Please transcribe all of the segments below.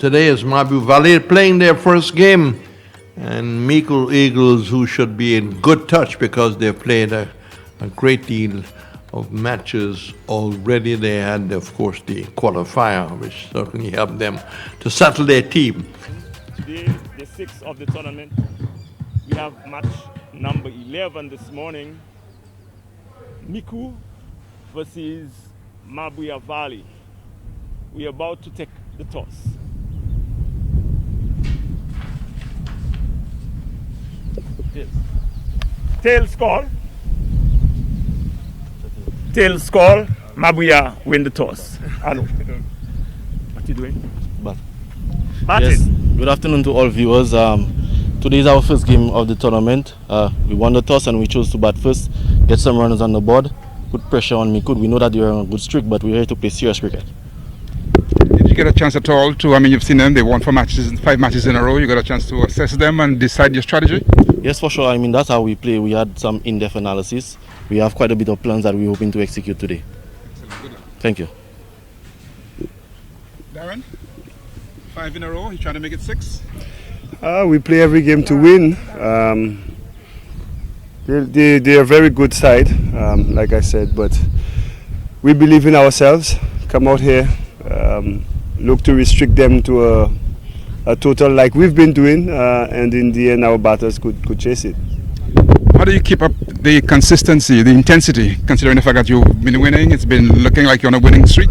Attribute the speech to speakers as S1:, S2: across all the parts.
S1: today is MABOUYA playing their first game, and Miku Eagles, who should be in good touch because they've played a great deal of matches already. They had, of course, the qualifier, which certainly helped them to settle their team.
S2: Today, the 6th of the tournament, we have match number 11 this morning. Miku versus MABOUYA Valley. We are about to take the toss. Tail score. Tail score. MABOUYA win the toss. Hello. What you doing?
S3: Yes. Good afternoon to all viewers. Today is our first game of the tournament. We won the toss and we chose to bat first, get some runners on the board, put pressure on MICOUD. We know that they're on a good streak, but we're here to play serious cricket.
S4: Did you get a chance at all to, you've seen them, they won 5 matches in a row. You got a chance to assess them and decide your strategy?
S3: Yes, for sure. That's how we play. We had some in-depth analysis. We have quite a bit of plans that we're hoping to execute today. Thank you.
S4: Darren, 5 in a row, you trying to make it 6?
S5: We play every game to win. They're a very good side, like I said, but we believe in ourselves. Come out here, look to restrict them to a total like we've been doing, and in the end our batters could chase it.
S4: How do you keep up the consistency, the intensity, considering the fact that you've been winning? It's been looking like you're on a winning streak.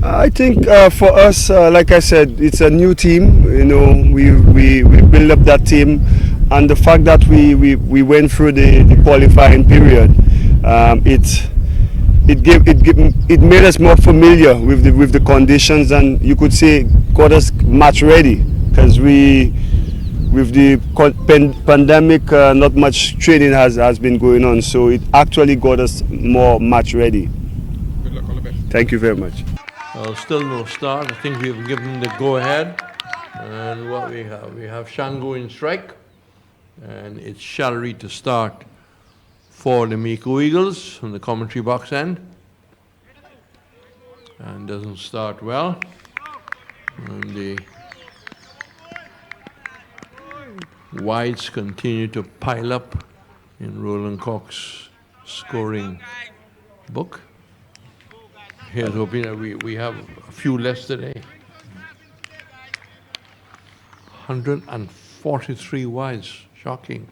S5: I think for us, like I said, it's a new team. We build up that team, and the fact that we went through the qualifying period, it made us more familiar with the conditions, and you could say got us match ready, because with the pandemic, not much training has been going on, so it actually got us more match ready.
S4: Good luck, all the best.
S5: Thank you very much.
S1: Still no start. I think we've given the go-ahead. And what we have Shango in strike. And it's Shalry to start for the Miku Eagles from the commentary box end. And doesn't start well. And the wides continue to pile up in Roland Cox's scoring book. Here's hoping that we have a few less today. 143 wides, shocking.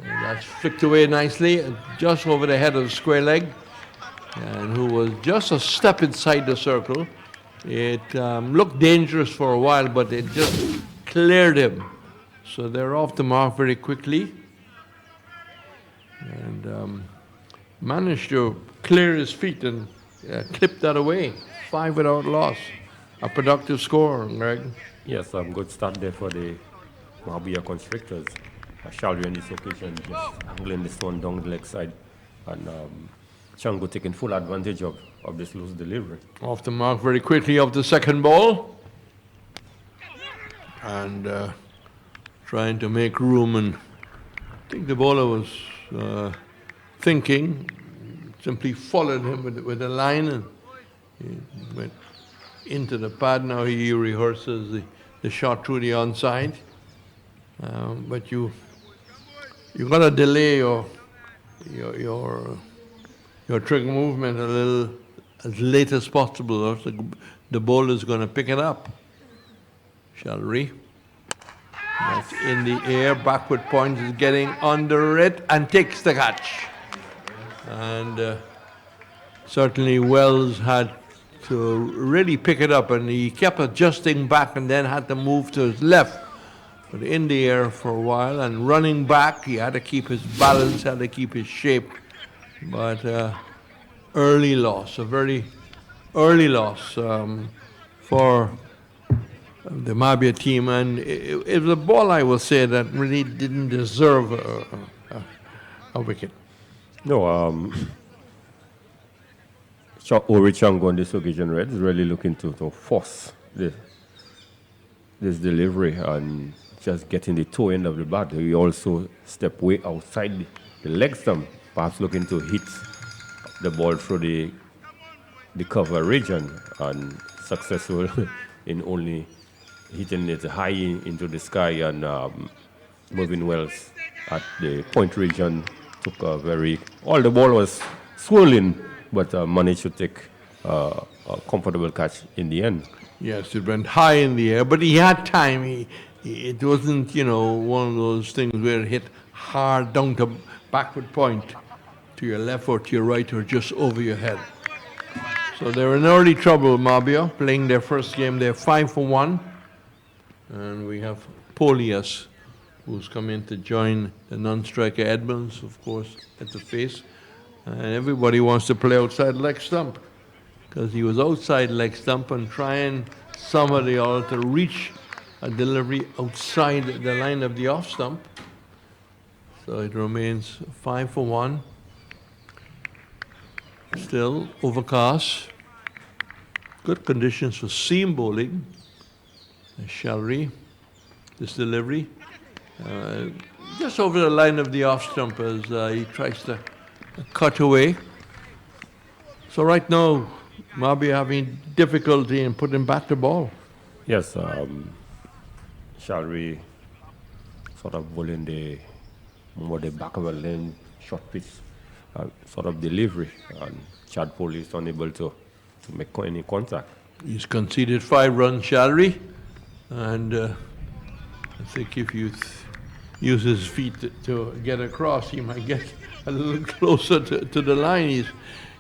S1: And that's flicked away nicely, just over the head of the square leg, and who was just a step inside the circle. It looked dangerous for a while, but it just cleared him. So they're off the mark very quickly, and managed to clear his feet and clip that away. 5 without loss. A productive score, Greg.
S6: Yes, good start there for the MABOUYA Constrictors. Shalry on this occasion just angling this one down the leg side, and Chango taking full advantage of this loose delivery.
S1: Off the mark very quickly of the second ball. And trying to make room, and I think the bowler was thinking, simply followed him with a line, and he went into the pad. Now he rehearses the shot through the onside. But you got to delay your trigger movement a little as late as possible, or the bowler is going to pick it up. Shalry. That's in the air, backward point is getting under it and takes the catch. And certainly Wells had to really pick it up, and he kept adjusting back and then had to move to his left. But in the air for a while and running back, he had to keep his balance, had to keep his shape. But early loss, a very early loss for the MABOUYA team, and it was a ball, I will say, that really didn't deserve a wicket.
S6: No, Ori Chango on this occasion, Red, is really looking to force this delivery and just getting the toe end of the bat. He also stepped way outside the leg stump, perhaps looking to hit the ball through the cover region, and successful in only hitting it high into the sky, and Mervyn Wells at the point region took all the ball was swirling, but managed to take a comfortable catch in the end.
S1: Yes, it went high in the air, but he had time. It wasn't, one of those things where it hit hard down to backward point, to your left or to your right or just over your head. So they're in early trouble, MABOUYA, playing their first game. They're 5-1. And we have Polias, who's come in to join the non-striker Edmonds, of course, at the face. And everybody wants to play outside leg stump, because he was outside leg stump and trying somebody or to reach a delivery outside the line of the off stump. So it remains 5-1. Still overcast. Good conditions for seam bowling. Shalry, this delivery. Just over the line of the off stump as he tries to cut away. So right now, MABOUYA having difficulty in putting back the ball.
S6: Yes, Shalry sort of bowling the back of a lane, short pitch sort of delivery, and Chad Foley is unable to make any contact.
S1: He's conceded 5 runs, Shalry, and I think if you use his feet to get across, he might get a little closer to the line.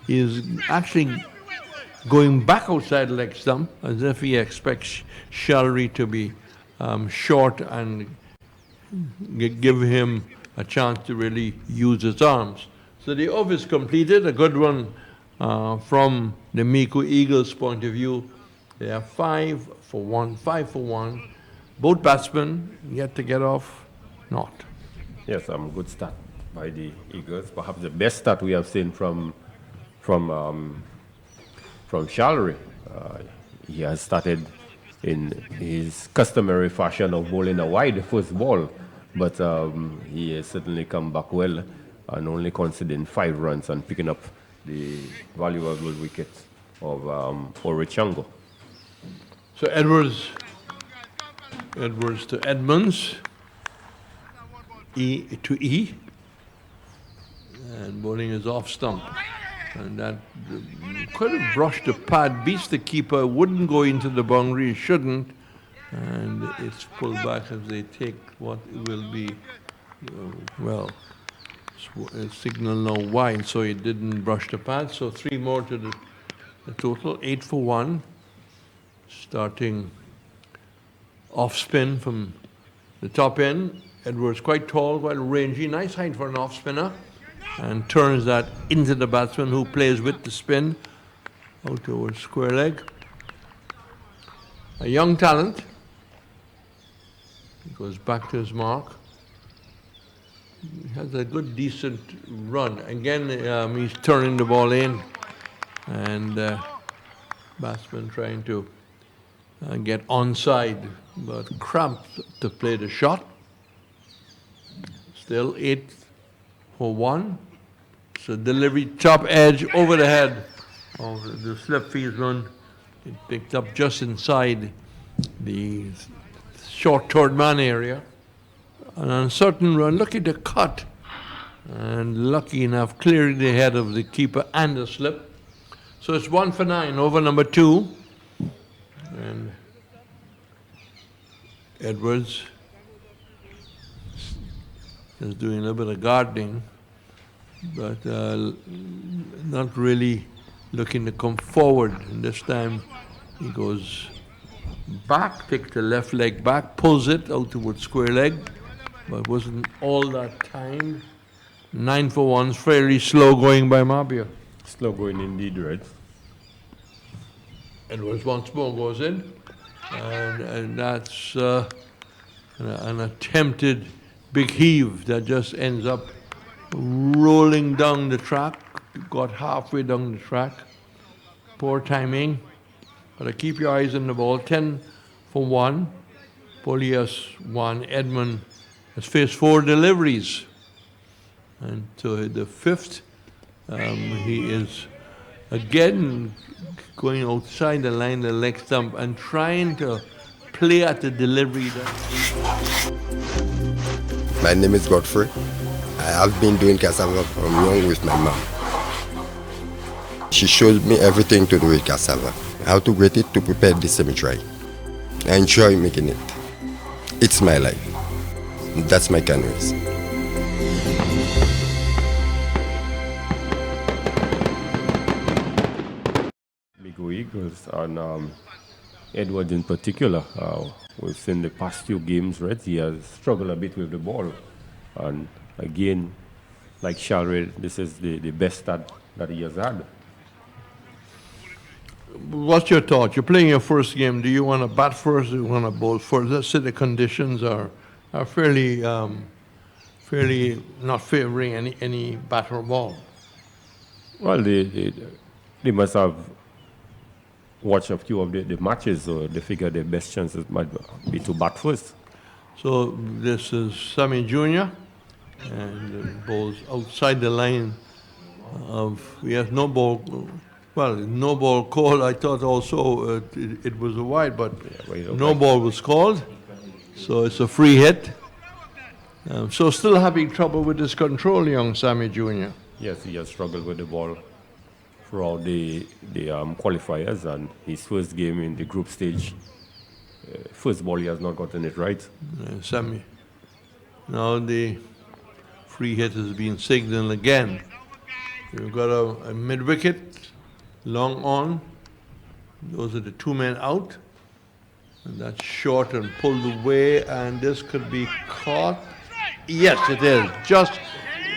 S1: He's actually going back outside leg stump as if he expects Shalry to be short and give him a chance to really use his arms. So the over is completed, a good one from the Miku Eagles' point of view. They are 5-1. Both batsmen yet to get off, not.
S6: Yes, good start by the Eagles. Perhaps the best start we have seen from Shalry. He has started in his customary fashion of bowling a wide first ball, but he has certainly come back well and only conceding 5 runs and picking up the valuable wicket of Orichango.
S1: So Edwards to Edmonds, E to E, and bowling is off stump. And that could have brushed the pad, beats the keeper, wouldn't go into the boundary, shouldn't, and it's pulled back as they take what will be, signal no wide, so it didn't brush the pad. So 3 more to the total, 8-1. Starting off spin from the top end. Edwards quite tall, quite rangy, nice height for an off spinner, and turns that into the batsman who plays with the spin out towards square leg. A young talent. He goes back to his mark. He has a good, decent run. Again, he's turning the ball in, and batsman trying to get onside, but cramped to play the shot. Still 8-1. So delivery, top edge, over the head of the slip fieldsman. It picked up just inside the short third man area. An uncertain run, look at the cut. And lucky enough, clearing the head of the keeper and the slip. So it's 1 for 9 over number 2. And Edwards is doing a little bit of gardening, but not really looking to come forward. And this time he goes back, takes the left leg back, pulls it out towards square leg, but wasn't all that time. 9 for 1, fairly slow going by MABOUYA.
S6: Slow going indeed, Red.
S1: Edwards once more goes in, and that's an attempted big heave that just ends up rolling down the track, got halfway down the track. Poor timing, but keep your eyes on the ball. 10 for 1, Polias 1, Edmund has faced 4 deliveries, and to the 5th, he is again going outside the line, the leg stump, and trying to play at the delivery.
S7: My name is Godfrey. I have been doing cassava from young with my mom. She showed me everything to do with cassava, how to grate it to prepare the semi-dry. I enjoy making it. It's my life. That's my canoes.
S6: Miku Eagles and Edward in particular. We've seen the past few games, right? He has struggled a bit with the ball. And again, like Shalred, this is the best start that he has had.
S1: What's your thought? You're playing your first game. Do you want to bat first? Do you want to bowl first? Let's say the conditions are fairly not favoring any bat or ball.
S6: Well, they must have watched a few of the matches, so they figure their best chances might be to bat first.
S1: So this is Sammy Jr. and bowls outside the line of, we have no ball. Well, no ball called. I thought also it was a wide, but no ball was called. So it's a free hit. So still having trouble with his control, young Sammy Jr.
S6: Yes, he has struggled with the ball throughout the qualifiers, and his first game in the group stage, first ball he has not gotten it right.
S1: Sammy. Now the free hit has been signaled again. You've got a mid-wicket, long on. Those are the two men out. And that's short and pulled away, and this could be caught. Yes, it is. Just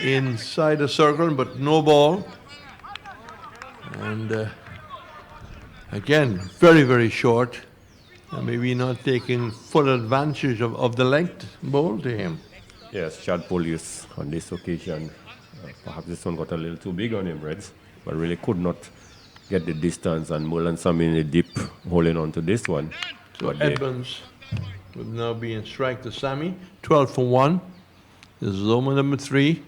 S1: inside the circle, but no ball. And again, very, very short. Maybe not taking full advantage of the length ball to him.
S6: Yes, Chad Polius on this occasion. Perhaps this one got a little too big on him, right? But really could not get the distance, and Mulan Sami in the deep holding on to this one.
S1: So Edmonds will now be in strike to Sammy, 12 for 1. This is over number 3.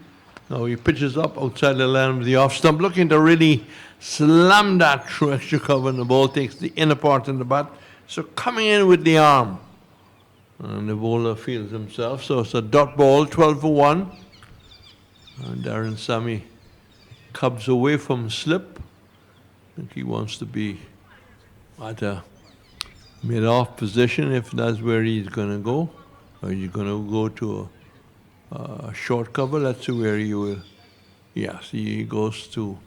S1: Now he pitches up outside the line of the off stump, looking to really slam that through extra cover, and the ball takes the inner part in the bat. So coming in with the arm, and the bowler feels himself. So it's a dot ball, 12 for 1. And Darren Sammy cubs away from slip. I think he wants to be at a mid-off position if that's where he's going to go. Or he's going to go to a short cover. Let's see where he will. Yes, he goes to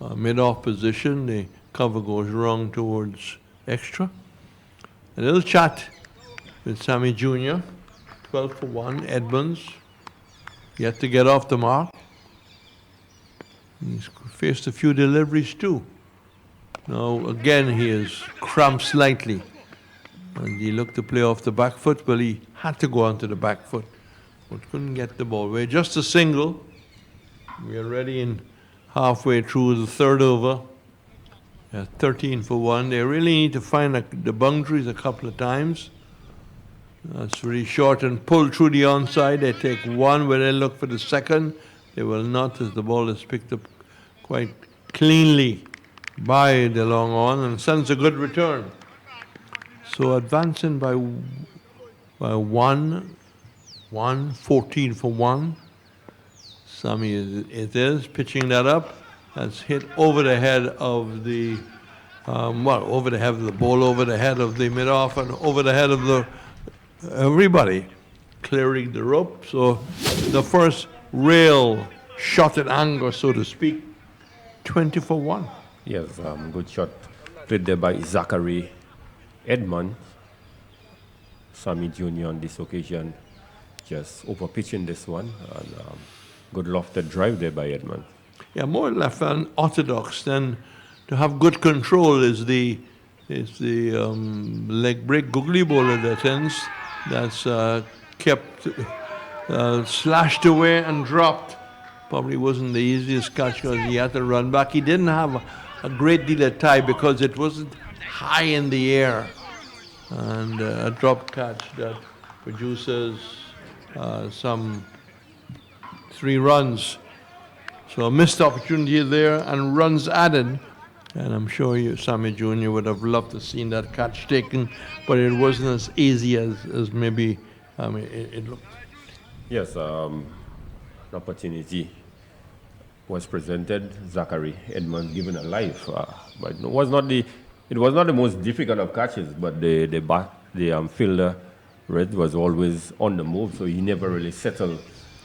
S1: a mid-off position. The cover goes wrong towards extra. A little chat with Sammy Jr. 12 for 1. Edmonds yet to get off the mark. He's faced a few deliveries too. Now again he is cramped slightly. And he looked to play off the back foot, but he had to go onto the back foot. But couldn't get the ball away. Just a single. We are already in halfway through the third over. 13 for 1. They really need to find the boundaries a couple of times. That's really short and pulled through the onside. They take one where they look for the second. They will not, as the ball is picked up quite cleanly by the long on and sends a good return. So advancing by 1, 14 for 1. Sammy it is pitching that up. That's hit over the head of the, over the head of the ball, over the head of the mid-off, and over the head of everybody, clearing the rope. So the first real shot at anger, so to speak, 20 for 1.
S6: Yes, good shot played there by Zachary Edmond. Sammy Jr. on this occasion just over pitching this one, and good lofted drive there by Edmond.
S1: Yeah, more left unorthodox than to have good control is the leg break googly ball in that sense. That's kept slashed away and dropped. Probably wasn't the easiest catch because he had to run back. He didn't have a great deal of time because it wasn't high in the air. And a drop catch that produces some 3 runs. So a missed opportunity there and runs added And I'm sure Sammy Jr. would have loved to see that catch taken, but it wasn't as easy as maybe it looked.
S6: Yes, an opportunity was presented. Zachary Edmonds given a life, but it was not the most difficult of catches. But the fielder Red was always on the move, so he never really settled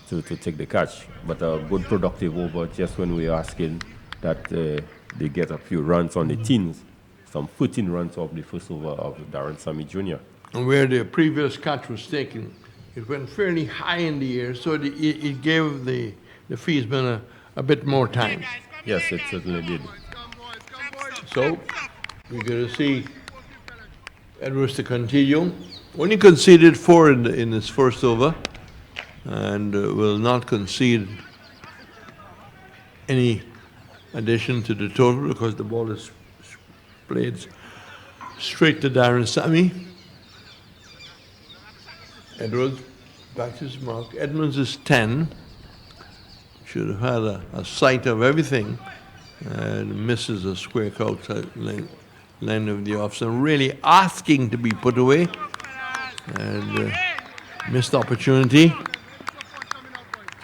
S6: to take the catch. But a good productive over just when we were asking that they get a few runs on the teens, some 14 runs off the first over of Darren Sammy Jr.
S1: And where the previous catch was taken, it went fairly high in the air, so it gave the Fiesman a bit more time.
S6: Yes, it certainly did.
S1: So we're going to see Edwards to continue. Only conceded 4 in his first over, and will not concede any addition to the total because the ball is played straight to Darren Sammy. Edwards back to his mark. Edmonds is 10. Should have had a sight of everything and misses a square outside line of the off. So really asking to be put away and missed opportunity.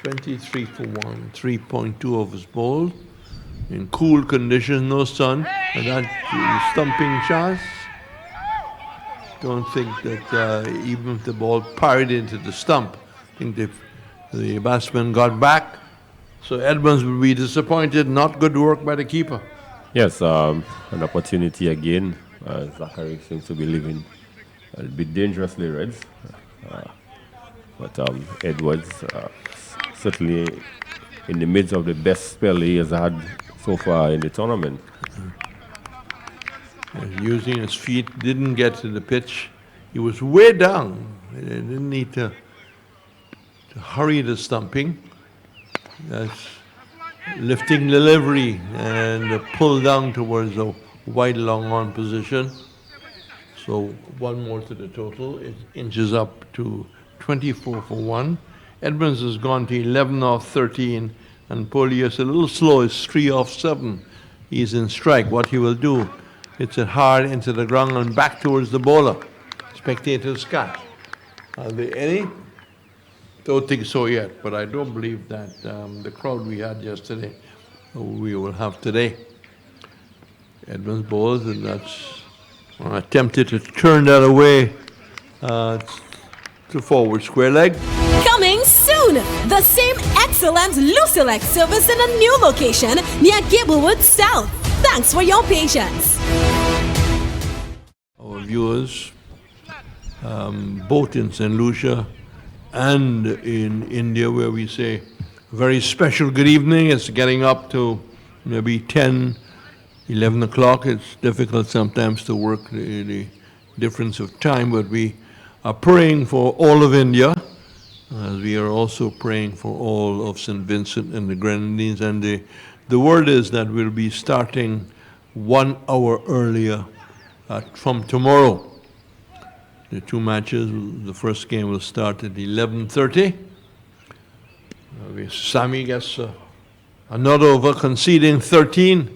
S1: 23 for 1, 3.2 of his ball. In cool conditions, no sun, and that stumping chance. Don't think that even if the ball parried into the stump, I think the batsman got back. So Edmonds will be disappointed. Not good work by the keeper.
S6: Yes, an opportunity again. Zachary seems to be living a bit dangerously, Reds. But Edwards certainly in the midst of the best spell he has had so far in the tournament.
S1: Using his feet, didn't get to the pitch. He was way down. He didn't need to hurry the stumping. That's lifting delivery and pull down towards a wide long on position. So 1 more to the total. It inches up to 24 for 1. Edmonds has gone to 11 off 13, and Polius a little slow. It's 3 off 7. He's in strike. What he will do, hits it hard into the ground and back towards the bowler. Spectators catch. Are there any? Don't think so yet, but I don't believe that the crowd we had yesterday, we will have today. Edmonds bowls, and that's attempted to turn that away to forward square leg.
S8: Coming soon! The same excellent LUCIA service in a new location near Gablewood South. Thanks for your patience.
S1: Our viewers, both in St. Lucia and in India, where we say very special good evening. It's getting up to maybe 10, 11 o'clock. It's difficult sometimes to work the difference of time, but we are praying for all of India, as we are also praying for all of St. Vincent and the Grenadines. And the word is that we'll be starting 1 hour earlier from tomorrow. The 2 matches, the first game will start at 11:30. Sammy gets another over, conceding 13.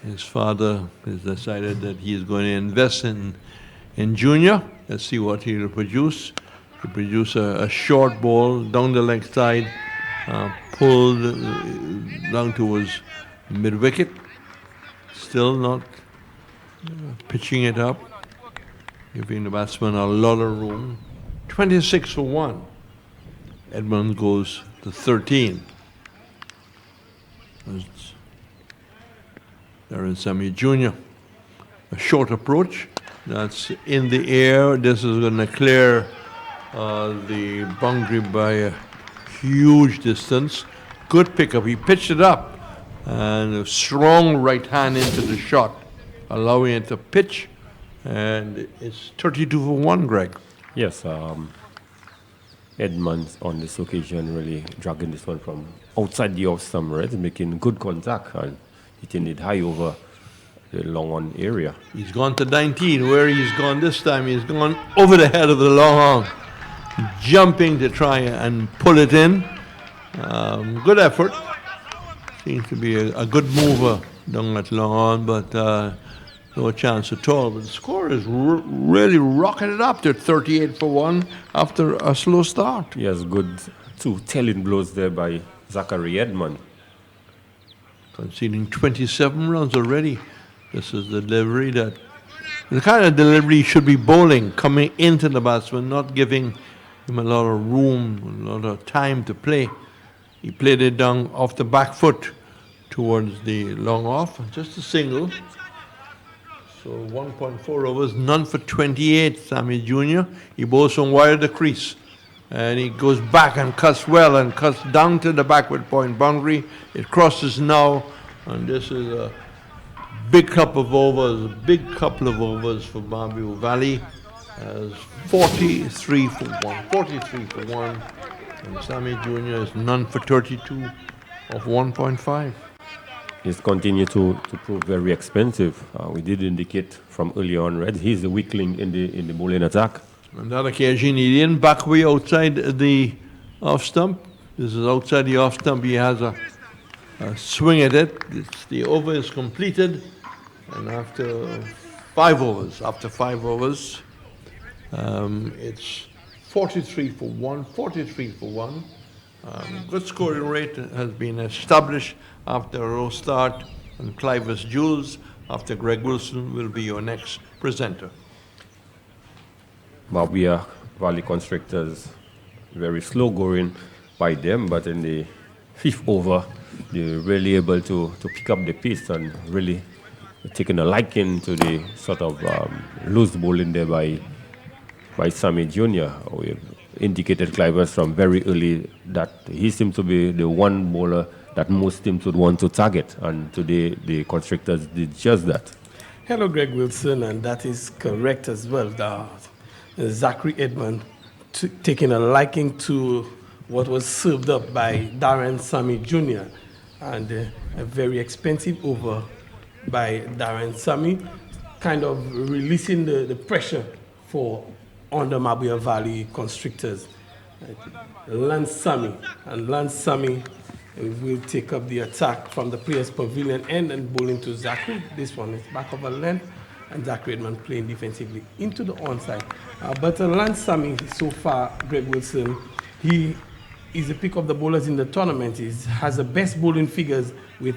S1: His father has decided that he is going to invest in Junior. Let's see what he will produce. He produce a short ball down the leg side, pulled down towards mid-wicket. Still not pitching it up, giving the batsman a lot of room. 26 for 1. Edmonds goes to 13. Darren Sammy Jr. A short approach. That's in the air. This is going to clear the boundary by a huge distance. Good pickup. He pitched it up and a strong right hand into the shot, allowing it to pitch. And it's 32 for 1, Greg.
S6: Yes, Edmonds on this occasion really dragging this one from outside the off stump, right? Making good contact and hitting it high over the long on area.
S1: He's gone to 19. Where he's gone this time, he's gone over the head of the long arm, jumping to try and pull it in. Good effort. Seems to be a good mover down at long on, but no chance at all. But the score is really rocketed up to 38 for 1 after a slow start.
S6: Yes, good 2 telling blows there by Zachary Edmond.
S1: Conceding 27 runs already. This is the delivery the kind of delivery should be bowling, coming into the batsman, not giving him a lot of room, a lot of time to play. He played it down off the back foot towards the long off, just a single. So 1.4 overs, none for 28, Sammy Jr. He bowls from wide of the crease. And he goes back and cuts well and cuts down to the backward point boundary. It crosses now, and this is a big couple of overs for MABOUYA Valley. As 43 for 1. And Sammy Jr. is none for 32 of 1.5.
S6: He's continued to prove very expensive. We did indicate from early on, right? He's the weak link in the bowling attack.
S1: On that occasion, he didn't back way outside the off stump. This is outside the off stump. He has a swing at it. The over is completed, and after 5 overs, it's 43 for 1. Good scoring rate has been established after a row start, and Clivis Jules, after Greg Wilson, will be your next presenter.
S6: MABOUYA Valley Constrictors, very slow going by them, but in the 5th over, they're really able to pick up the pace and really taking a liking to the sort of loose bowling there by Sammy Jr. We indicated Clivers from very early that he seems to be the one bowler that most teams would want to target, and today the Constrictors did just that.
S9: Hello, Greg Wilson, and that is correct as well. Zachary Edmond taking a liking to what was served up by Darren Sammy Jr. and a very expensive over by Darren Sammy, kind of releasing the pressure on the MABOUYA Valley Constrictors. Lance Sammy will take up the attack from the players' pavilion end and bowling to Zachary. This one is back of a length, and Zachary Edmond playing defensively into the onside. But Lance Sammy, so far, Greg Wilson, he is the pick of the bowlers in the tournament. He has the best bowling figures with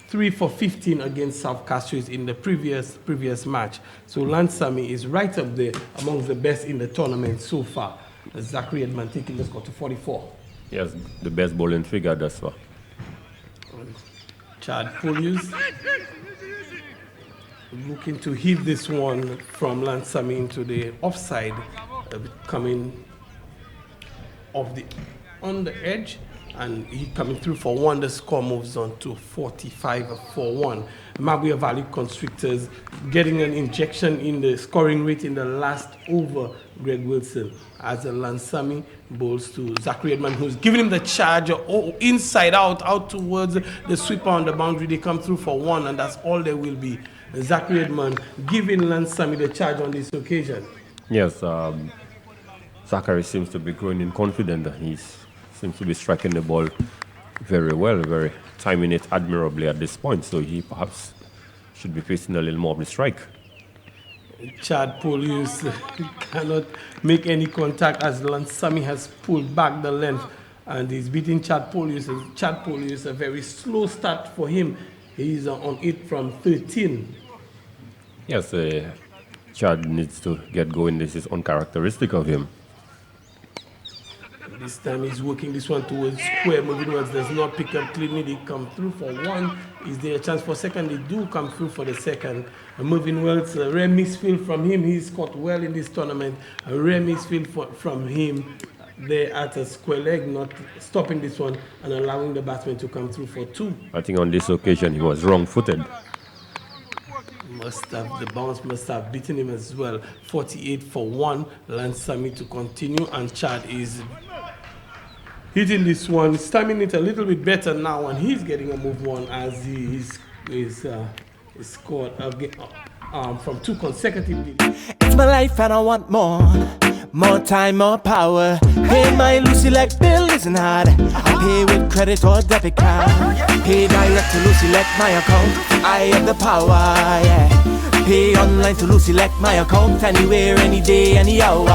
S9: 3 for 15 against South Castries in the previous match. So Lance Sammy is right up there amongst the best in the tournament so far. Zachary Edmond taking the score to 44.
S6: Yes, the best bowling figure thus far.
S9: Chad Polius looking to hit this one from Lance Sammy into the offside, coming off on the edge, and he coming through for 1. The score moves on to 45 for 1. MABOUYA Valley Constrictors getting an injection in the scoring rate in the last over, Greg Wilson, as Lance Sammy bowls to Zachary Edmond, who's giving him the charge inside out towards the sweeper on the boundary. They come through for 1, and that's all there will be. Zachary Edmond giving Lance Sammy the charge on this occasion.
S6: Yes, Zachary seems to be growing in confidence. He seems to be striking the ball very well, very timing it admirably at this point. So he perhaps should be facing a little more of the strike.
S9: Chad Polius cannot make any contact as Lance Sammy has pulled back the length, and he's beating Chad Polius. Chad Polius, a very slow start for him. He's on it from 13.
S6: Yes, Chad needs to get going. This is uncharacteristic of him.
S9: This time he's working this one towards square. Moving Wells does not pick up cleanly. They come through for 1. Is there a chance for second? They do come through for the second. Moving Wells, a rare misfield from him. He's scored well in this tournament. A rare misfield from him there at a square leg, not stopping this one and allowing the batsman to come through for 2.
S6: I think on this occasion he was wrong-footed.
S9: The bounce must have beaten him as well. 48 for 1. Lance Sammy to continue, and Chad is hitting this one, stymieing it a little bit better now, and he's getting a move on as he is scored again from 2 consecutively.
S10: It's my life and I want more. More time, more power. Pay my Lucy like bill isn't hard. I pay with credit or debit card. Pay direct to Lucy like my account. I have the power, yeah. Pay online to Lucy like my account. Anywhere, any day, any hour.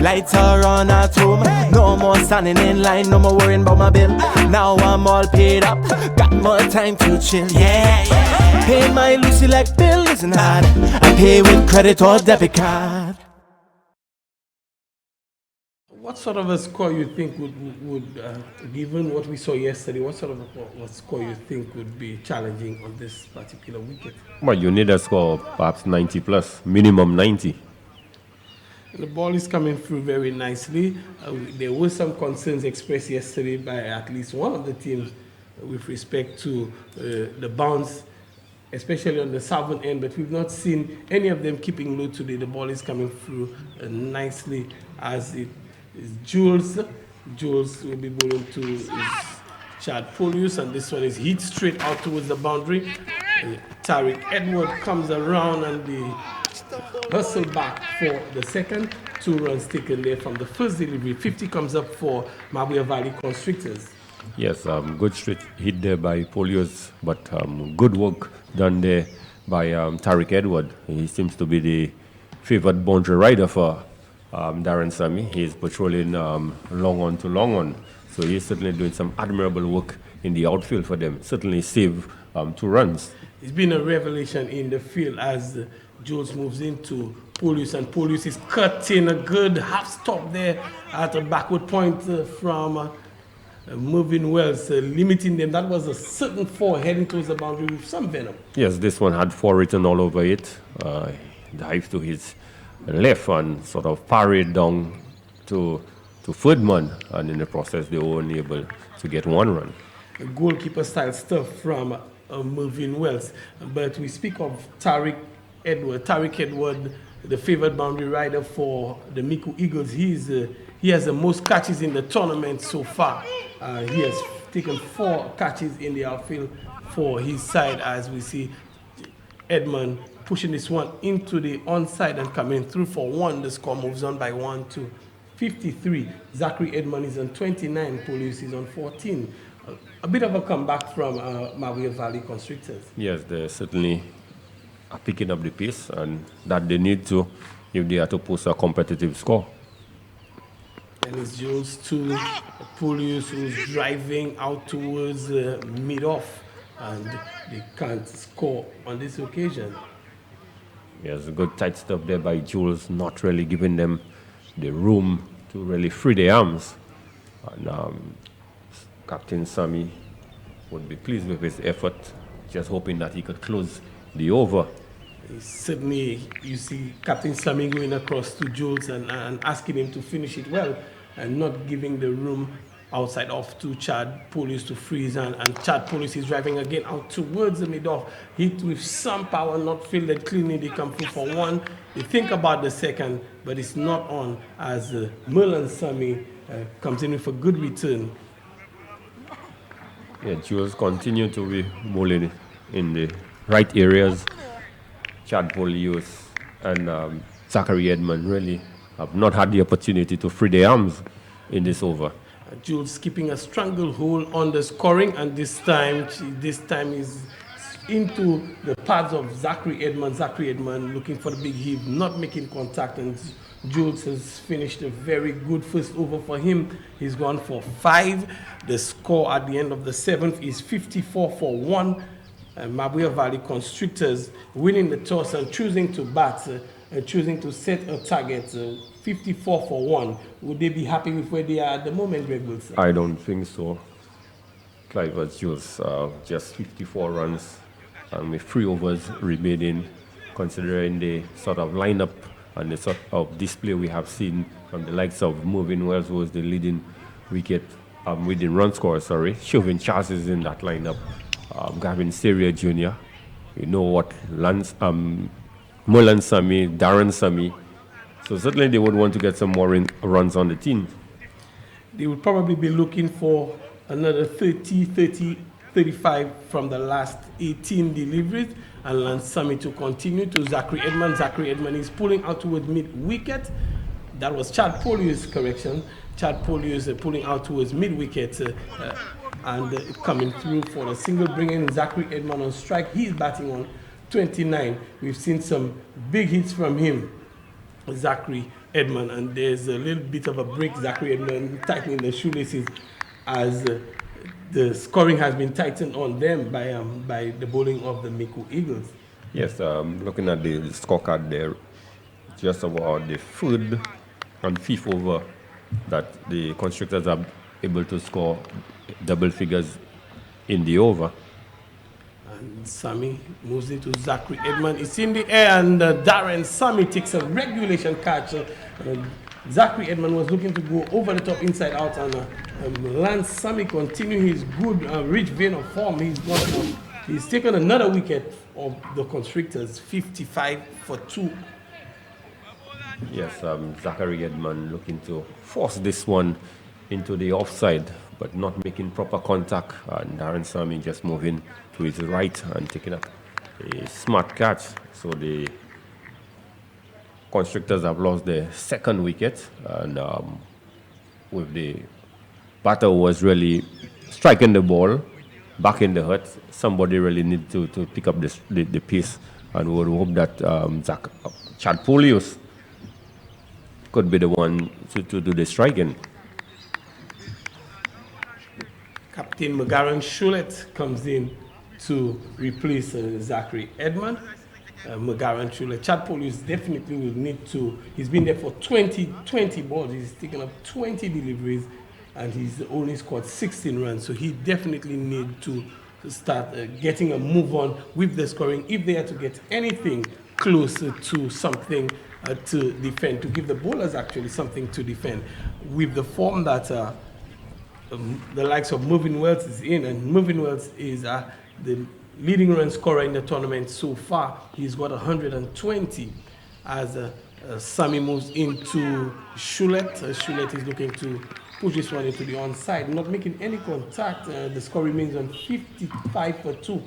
S10: Lights are on at home. No more standing in line. No more worrying about my bill. Now I'm all paid up. Got more time to chill, yeah, yeah. Pay my Lucy like bill isn't hard. I pay with credit or debit card.
S9: What sort of a score you think would given what we saw yesterday, what sort of a score you think would be challenging on this particular wicket?
S6: Well, you need a score perhaps 90 plus, minimum 90.
S9: The ball is coming through very nicely. There were some concerns expressed yesterday by at least one of the teams with respect to the bounce, especially on the southern end, but we've not seen any of them keeping low today. The ball is coming through nicely as it is Jules. Jules will be bowling to his Chad Polius, and this one is hit straight out towards the boundary. Tariq Edward comes around and the hustle back for the second. 2 runs taken there from the first delivery. 50 comes up for MABOUYA Valley Constrictors.
S6: Yes, good straight hit there by Polios, but good work done there by Tariq Edward. He seems to be the favored boundary rider for Darren Sammy. He's patrolling long on to long on, so he's certainly doing some admirable work in the outfield for them. Certainly saved 2 runs.
S9: It's been a revelation in the field as Jules moves into Polius, and Polius is cutting a good half stop there at a backward point from moving Wells, limiting them. That was a certain 4 heading towards the boundary with some venom.
S6: Yes, this one had 4 written all over it. Dives to his left and sort of parried down to third man, and in the process they were only able to get 1 run.
S9: Goalkeeper style stuff from Mervyn Wells. But we speak of Tariq Edward. Tariq Edward, the favored boundary rider for the Miku Eagles. He has the most catches in the tournament so far. He has taken 4 catches in the outfield for his side, as we see Edmund pushing this one into the onside and coming through for 1. The score moves on by 1 to 53. Zachary Edmund is on 29. Polius is on 14. A bit of a comeback from MABOUYA Valley Constrictors.
S6: Yes, they certainly are picking up the pace, and that they need to if they are to post a competitive score.
S9: And it's Jules to Polius, who's driving out towards mid-off, and they can't score on this occasion.
S6: Yes, good tight stuff there by Jules, not really giving them the room to really free their arms. And Captain Sammy would be pleased with his effort, just hoping that he could close the over.
S9: Certainly, you see Captain Sammy going across to Jules and asking him to finish it well, and not giving the room outside off to Chad Polius to freeze, and Chad Polius is driving again out towards the mid-off. Hit with some power, not fielded cleanly. They come through for 1. They think about the second, but it's not on as Merlin Sammy comes in with a good return.
S6: Yeah, Jules continue to be bowling in the right areas. Chad Polius and Zachary Edmund really have not had the opportunity to free their arms in this over.
S9: Jules keeping a stranglehold on the scoring, and this time is into the pads of Zachary Edmund. Zachary Edmund looking for the big heave, not making contact, and Jules has finished a very good first over for him. He's gone for 5. The score at the end of the 7th is 54-1. MABOUYA Valley Constrictors winning the toss and choosing to bat, choosing to set a target, 54-1. Would they be happy with where they are at the moment, Greg Wilson?
S6: I don't think so. Clive Jules, just 54 runs and with 3 overs remaining, considering the sort of lineup and the sort of display we have seen from the likes of Mervyn Wells, who was the leading leading run scorer, Chauvin Charles is in that lineup. Gavin Seria Jr., you know what, Merlin Sammy, Darren Sammy. So certainly they would want to get some more runs on the team.
S9: They would probably be looking for another 35 from the last 18 deliveries, and Lance Sammy to continue to Zachary Edmund. Zachary Edmund is pulling out towards mid-wicket. that was Chad Polio's correction. Chad Polio is pulling out towards mid-wicket and coming through for a single, bringing in Zachary Edmond on strike. He's batting on 29. We've seen some big hits from him, Zachary Edmond, and there's a little bit of a break. Zachary Edmond tightening the shoelaces as the scoring has been tightened on them by the bowling of the Miku Eagles.
S6: Yes, looking at the scorecard there, just about the third and fifth over that the constructors are able to score double figures in the over.
S9: And Sammy moves it to Zachary Edmond. It's in the air, and Darren Sammy takes a regulation catch. Zachary Edmond was looking to go over the top, inside out, and Lance Sammy continue his good, rich vein of form. He's taken another wicket of the constructors, 55 for 2.
S6: Yes, Zachary Edmond looking to force this one into the offside, but not making proper contact. And Darren Sammy just moving to his right and taking up a smart catch. So the constructors have lost their second wicket, and with the batter was really striking the ball back in the hut, somebody really need to pick up the pace, and we would hope that Chad Polius could be the one to do the striking.
S9: Captain McGarren Shulet comes in to replace Zachary Edmond. McGarren Shulet. Chad Polius definitely will need to. He's been there for 20 balls. He's taken up 20 deliveries, and he's only scored 16 runs. So he definitely need to start getting a move on with the scoring if they are to get anything closer to something to defend, to give the bowlers actually something to defend. With the form that the likes of Mervyn Wells is in, and Mervyn Wells is the leading run scorer in the tournament so far. He's got 120 as Sammy moves into Shulet. Shulet is looking to push this one into the onside, not making any contact. The score remains on 55 for 2.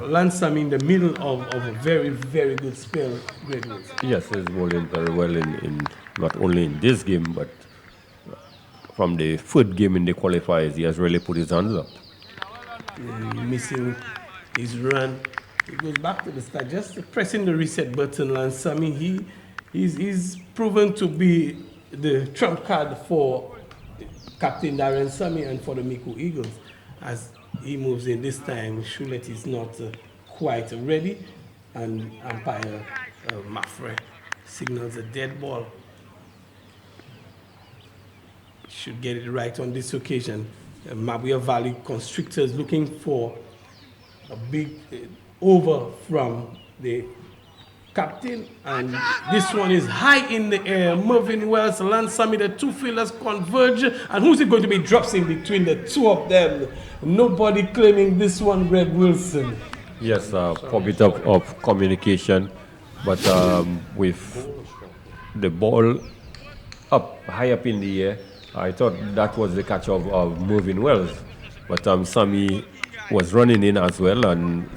S9: Lance Sammy in the middle of a very, very good spell. Great news.
S6: Yes, he's bowling very well in not only in this game, but from the third game in the qualifiers, he has really put his hands up.
S9: Missing his run. He goes back to the start, just pressing the reset button. Lance Sammy, he's proven to be the trump card for Captain Darren Sammy and for the Miku Eagles. As he moves in this time, Shulet is not quite ready, and umpire Mafre signals a dead ball. Should get it right on this occasion. MABOUYA Valley Constrictors looking for a big over from the captain, and this one is high in the air. Mervyn Wells, Lance Sammy, the two fielders converge, and who's it going to be? Drops in between the two of them. Nobody claiming this one, Greg Wilson.
S6: Yes, for a bit of communication, but with the ball up, high up in the air, I thought that was the catch of Mervyn Wells, but Sammy was running in as well, and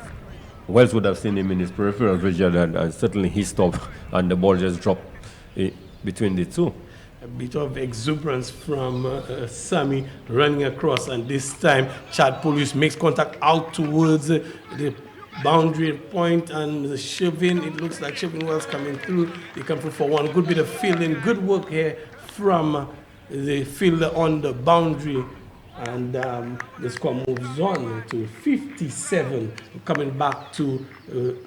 S6: Wells would have seen him in his peripheral vision, and certainly he stopped, and the ball just dropped between the two.
S9: A bit of exuberance from Sammy running across, and this time Chad Polius makes contact out towards the boundary point, and the shoving, it looks like Shovin Wells coming through. They come through for one good bit of fielding. Good work here from the fielder on the boundary, and the score moves on to 57. Coming back to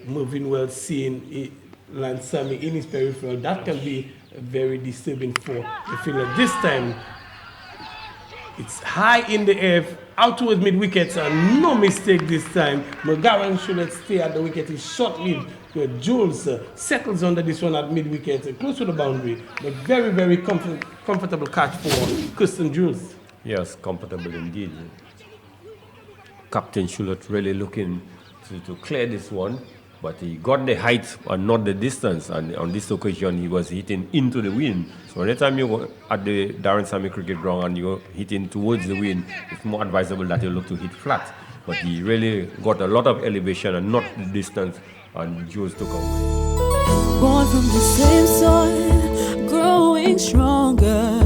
S9: Mervyn Wells seeing Lance Sammy in his peripheral. That can be very disturbing for the fielder. This time, it's high in the air, out towards mid-wicket, and no mistake this time. McGarren should stay at the wicket. He's short-lived. Jules settles under this one at mid-wicket, close to the boundary, but very, very comfortable catch for Kirsten Jules.
S6: Yes, comfortable indeed. Captain Shulet really looking to clear this one, but he got the height and not the distance, and on this occasion he was hitting into the wind. So anytime you go at the Darren Sammy cricket ground and you're hitting towards the wind, it's more advisable that you look to hit flat. But he really got a lot of elevation and not the distance, and Jules took away.
S8: Born from the same soil, growing growing stronger.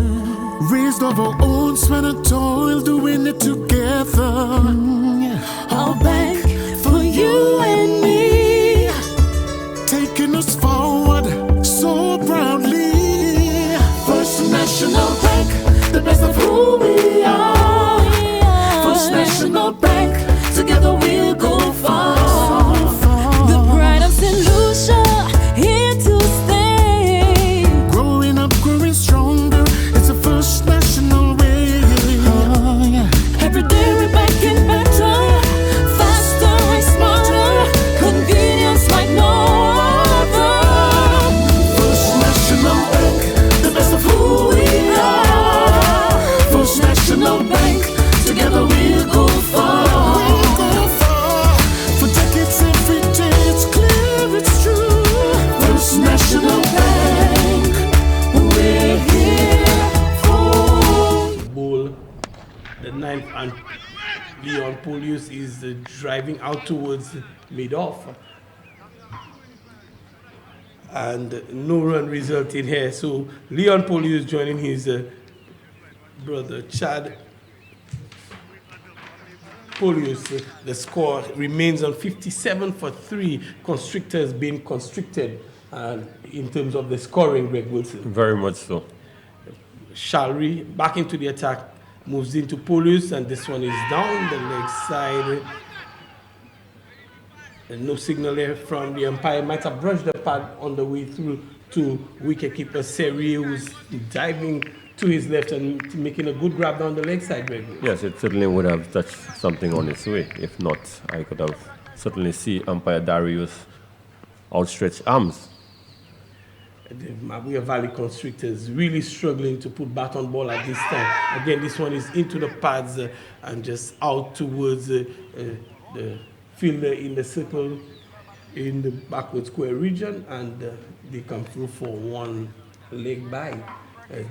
S10: Raised of our own sweat and toil, doing it together.
S8: Our bank for you and me,
S10: Taking us forward so proudly. First National Bank, the best of who we are. First National Bank, together we'll go far.
S8: the pride of St. Lucia, here to stay.
S10: Growing up, growing stronger, it's the First National way.
S8: Every day we're making better, faster and smarter, convenience like no other.
S10: First National Bank, the best of who we are. First National Bank, together we'll go far. We'll go far. For decades every day, it's clear, it's true. First National Bank, we're here for
S9: Bull, the ninth, and Leon Polius is driving out towards mid-off. And no run resulted here. So Leon Polius joining his brother Chad Polius. The score remains on 57 for 3. Constrictors being constricted in terms of the scoring, Greg Wilson.
S6: Very much so.
S9: Shalry back into the attack, moves into Polius, and this one is down the leg side. And no signal there from the umpire. Might have brushed the pad on the way through to wicketkeeper Seri, who's diving to his left and making a good grab down the leg side, Greg.
S6: Yes, it certainly would have touched something on its way. If not, I could have certainly seen umpire Darius outstretched arms.
S9: The MABOUYA Valley Constrictors really struggling to put bat on ball at this time. Again, this one is into the pads and just out towards the fielder in the circle in the backward square region, and they come through for one leg by.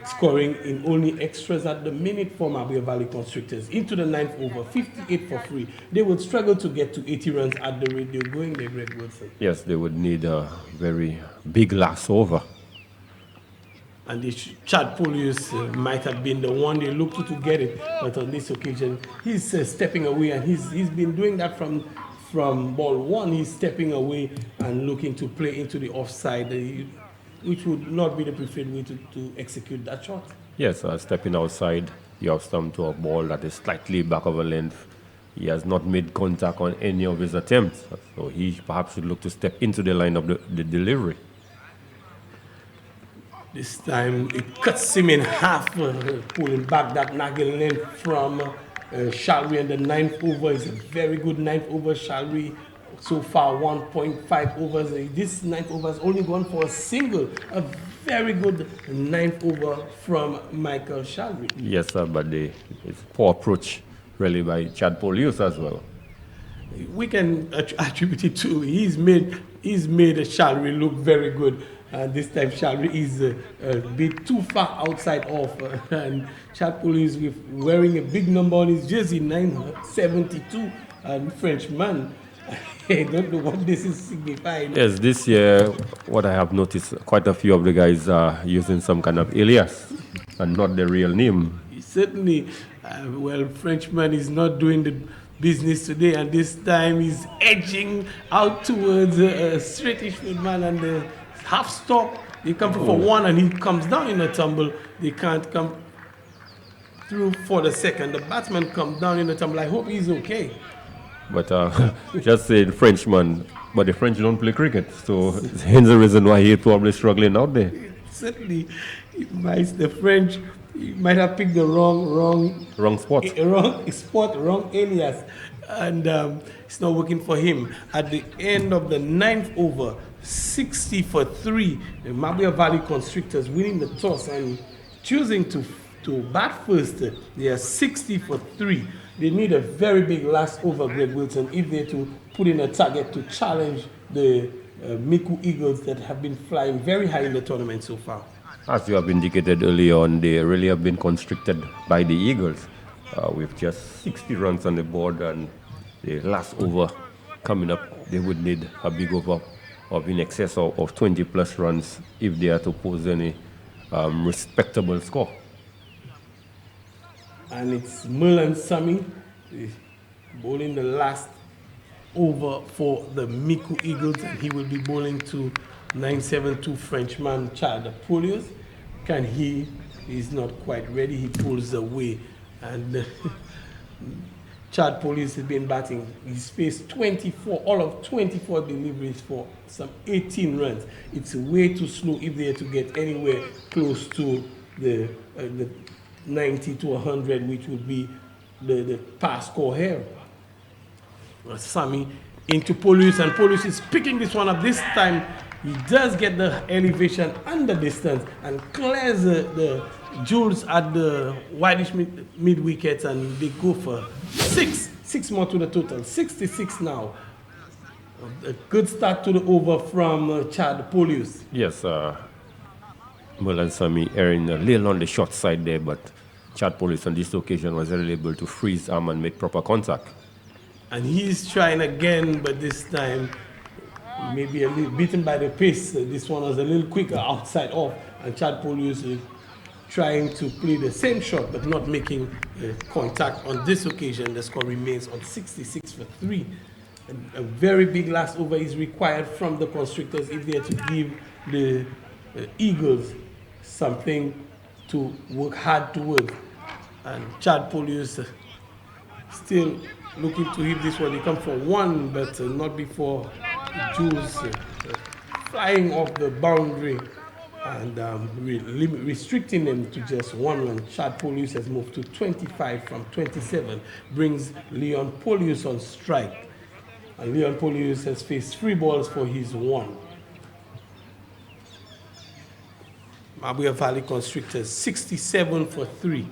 S9: Scoring in only extras at the minute for MABOUYA Valley Constrictors. Into the 9th over, 58 for 3. They would struggle to get to 80 runs at the rate they're going there, Greg Wilson.
S6: Yes, they would need a very big last over.
S9: And Chad Polius might have been the one they looked to get it, but on this occasion, he's stepping away, and he's been doing that from ball one. He's stepping away and looking to play into the offside, which would not be the preferred way to execute that shot.
S6: Yes, stepping outside the off stump to a ball that is slightly back of a length. He has not made contact on any of his attempts, so he perhaps should look to step into the line of the delivery.
S9: This time it cuts him in half, pulling back that nagging length from Shalry, and the 9th over is a very good 9th over. Shalry so far 1.5 overs. This 9th over has only gone for a single. A very good 9th over from Michael Shalry.
S6: Yes, sir, but it's poor approach really by Chad Polius as well.
S9: We can attribute it to he's made Shalry look very good. This time Shalry is a bit too far outside off, and Chad Polius with wearing a big number on his jersey, 972, and Frenchman. I don't know what this is signifying.
S6: Yes, this year, what I have noticed, quite a few of the guys are using some kind of alias and not the real name.
S9: Certainly, well, Frenchman is not doing the business today, and this time he's edging out towards a straightish man, and the half stop, they come for one, and he comes down in a tumble. They can't come through for the second. The batsman comes down in a tumble. I hope he's okay.
S6: But just saying Frenchman, but the French don't play cricket, so hence the reason why he's probably struggling out there.
S9: Certainly, the French might have picked the wrong spot, wrong alias, and it's not working for him. At the end of the 9th over, 60 for 3, the MABOUYA Valley Constrictors winning the toss and choosing to bat first. They are 60 for 3. They need a very big last over, Greg Wilson, if they're to put in a target to challenge the Miku Eagles that have been flying very high in the tournament so far.
S6: As you have indicated earlier on, they really have been constricted by the Eagles with just 60 runs on the board, and the last over coming up, they would need a big over of in excess of 20 plus runs if they are to pose any respectable score.
S9: And it's Merlin Sami bowling the last over for the Miku Eagles, and he will be bowling to 972 Frenchman Chad Polios. Can he? He's not quite ready. He pulls away, and Chad Polios has been batting. He's faced 24, all of 24 deliveries for some 18 runs. It's way too slow if they are to get anywhere close to the 90 to 100, which would be the pass score here. Sami into Polius, and Polius is picking this one up. This time he does get the elevation and the distance and clears the Jules at the wideish mid wickets, and they go for six more to the total. 66 now. A good start to the over from Chad Polius.
S6: Yes, Merlin Sami erring a little on the short side there, but Chad Polius on this occasion was really able to freeze arm and make proper contact.
S9: And he's trying again, but this time maybe a little beaten by the pace. This one was a little quicker outside off, and Chad Polius is trying to play the same shot but not making contact on this occasion. The score remains on 66 for 3. And a very big last over is required from the Constrictors if they are to give the Eagles something to work hard towards. And Chad Polius still looking to hit this one. They come for one, but not before Jules flying off the boundary and restricting them to just one run. Chad Polius has moved to 25 from 27, brings Leon Polius on strike. And Leon Polius has faced 3 balls for his 1. MABOUYA Valley Constrictors 67 for 3.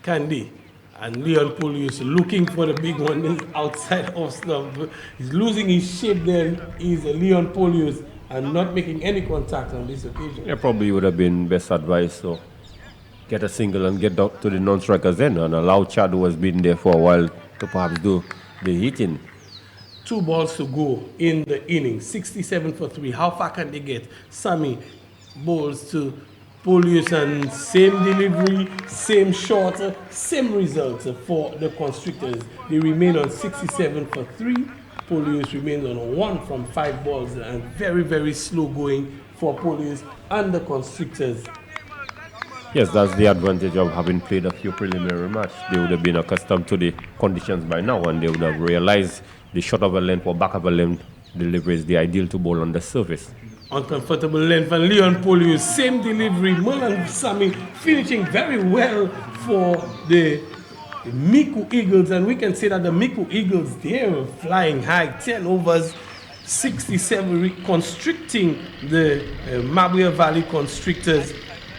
S9: Candy and Leon Polius looking for the big one outside off slump. He's losing his shape there. He's Leon Polius and not making any contact on this occasion.
S6: Yeah, probably would have been best advice. So get a single and get out to the non-strikers then, and allow Chad, who has been there for a while, to perhaps do the hitting.
S9: 2 balls to go in the inning. 67 for 3. How far can they get? Sami bowls to Polius, and same delivery, same shot, same result for the Constrictors. They remain on 67 for 3. Polius remains on 1 from 5 balls, and very, very slow going for Polius and the Constrictors.
S6: Yes, that's the advantage of having played a few preliminary matches. They would have been accustomed to the conditions by now, and they would have realized the short of a length or back of a length delivery is the ideal to bowl on the surface.
S9: Uncomfortable length, and Leon Polius, same delivery. Merlin Sami finishing very well for the Miku Eagles, and we can say that the Miku Eagles, they're flying high. 10 overs, 67, constricting the MABOUYA Valley Constrictors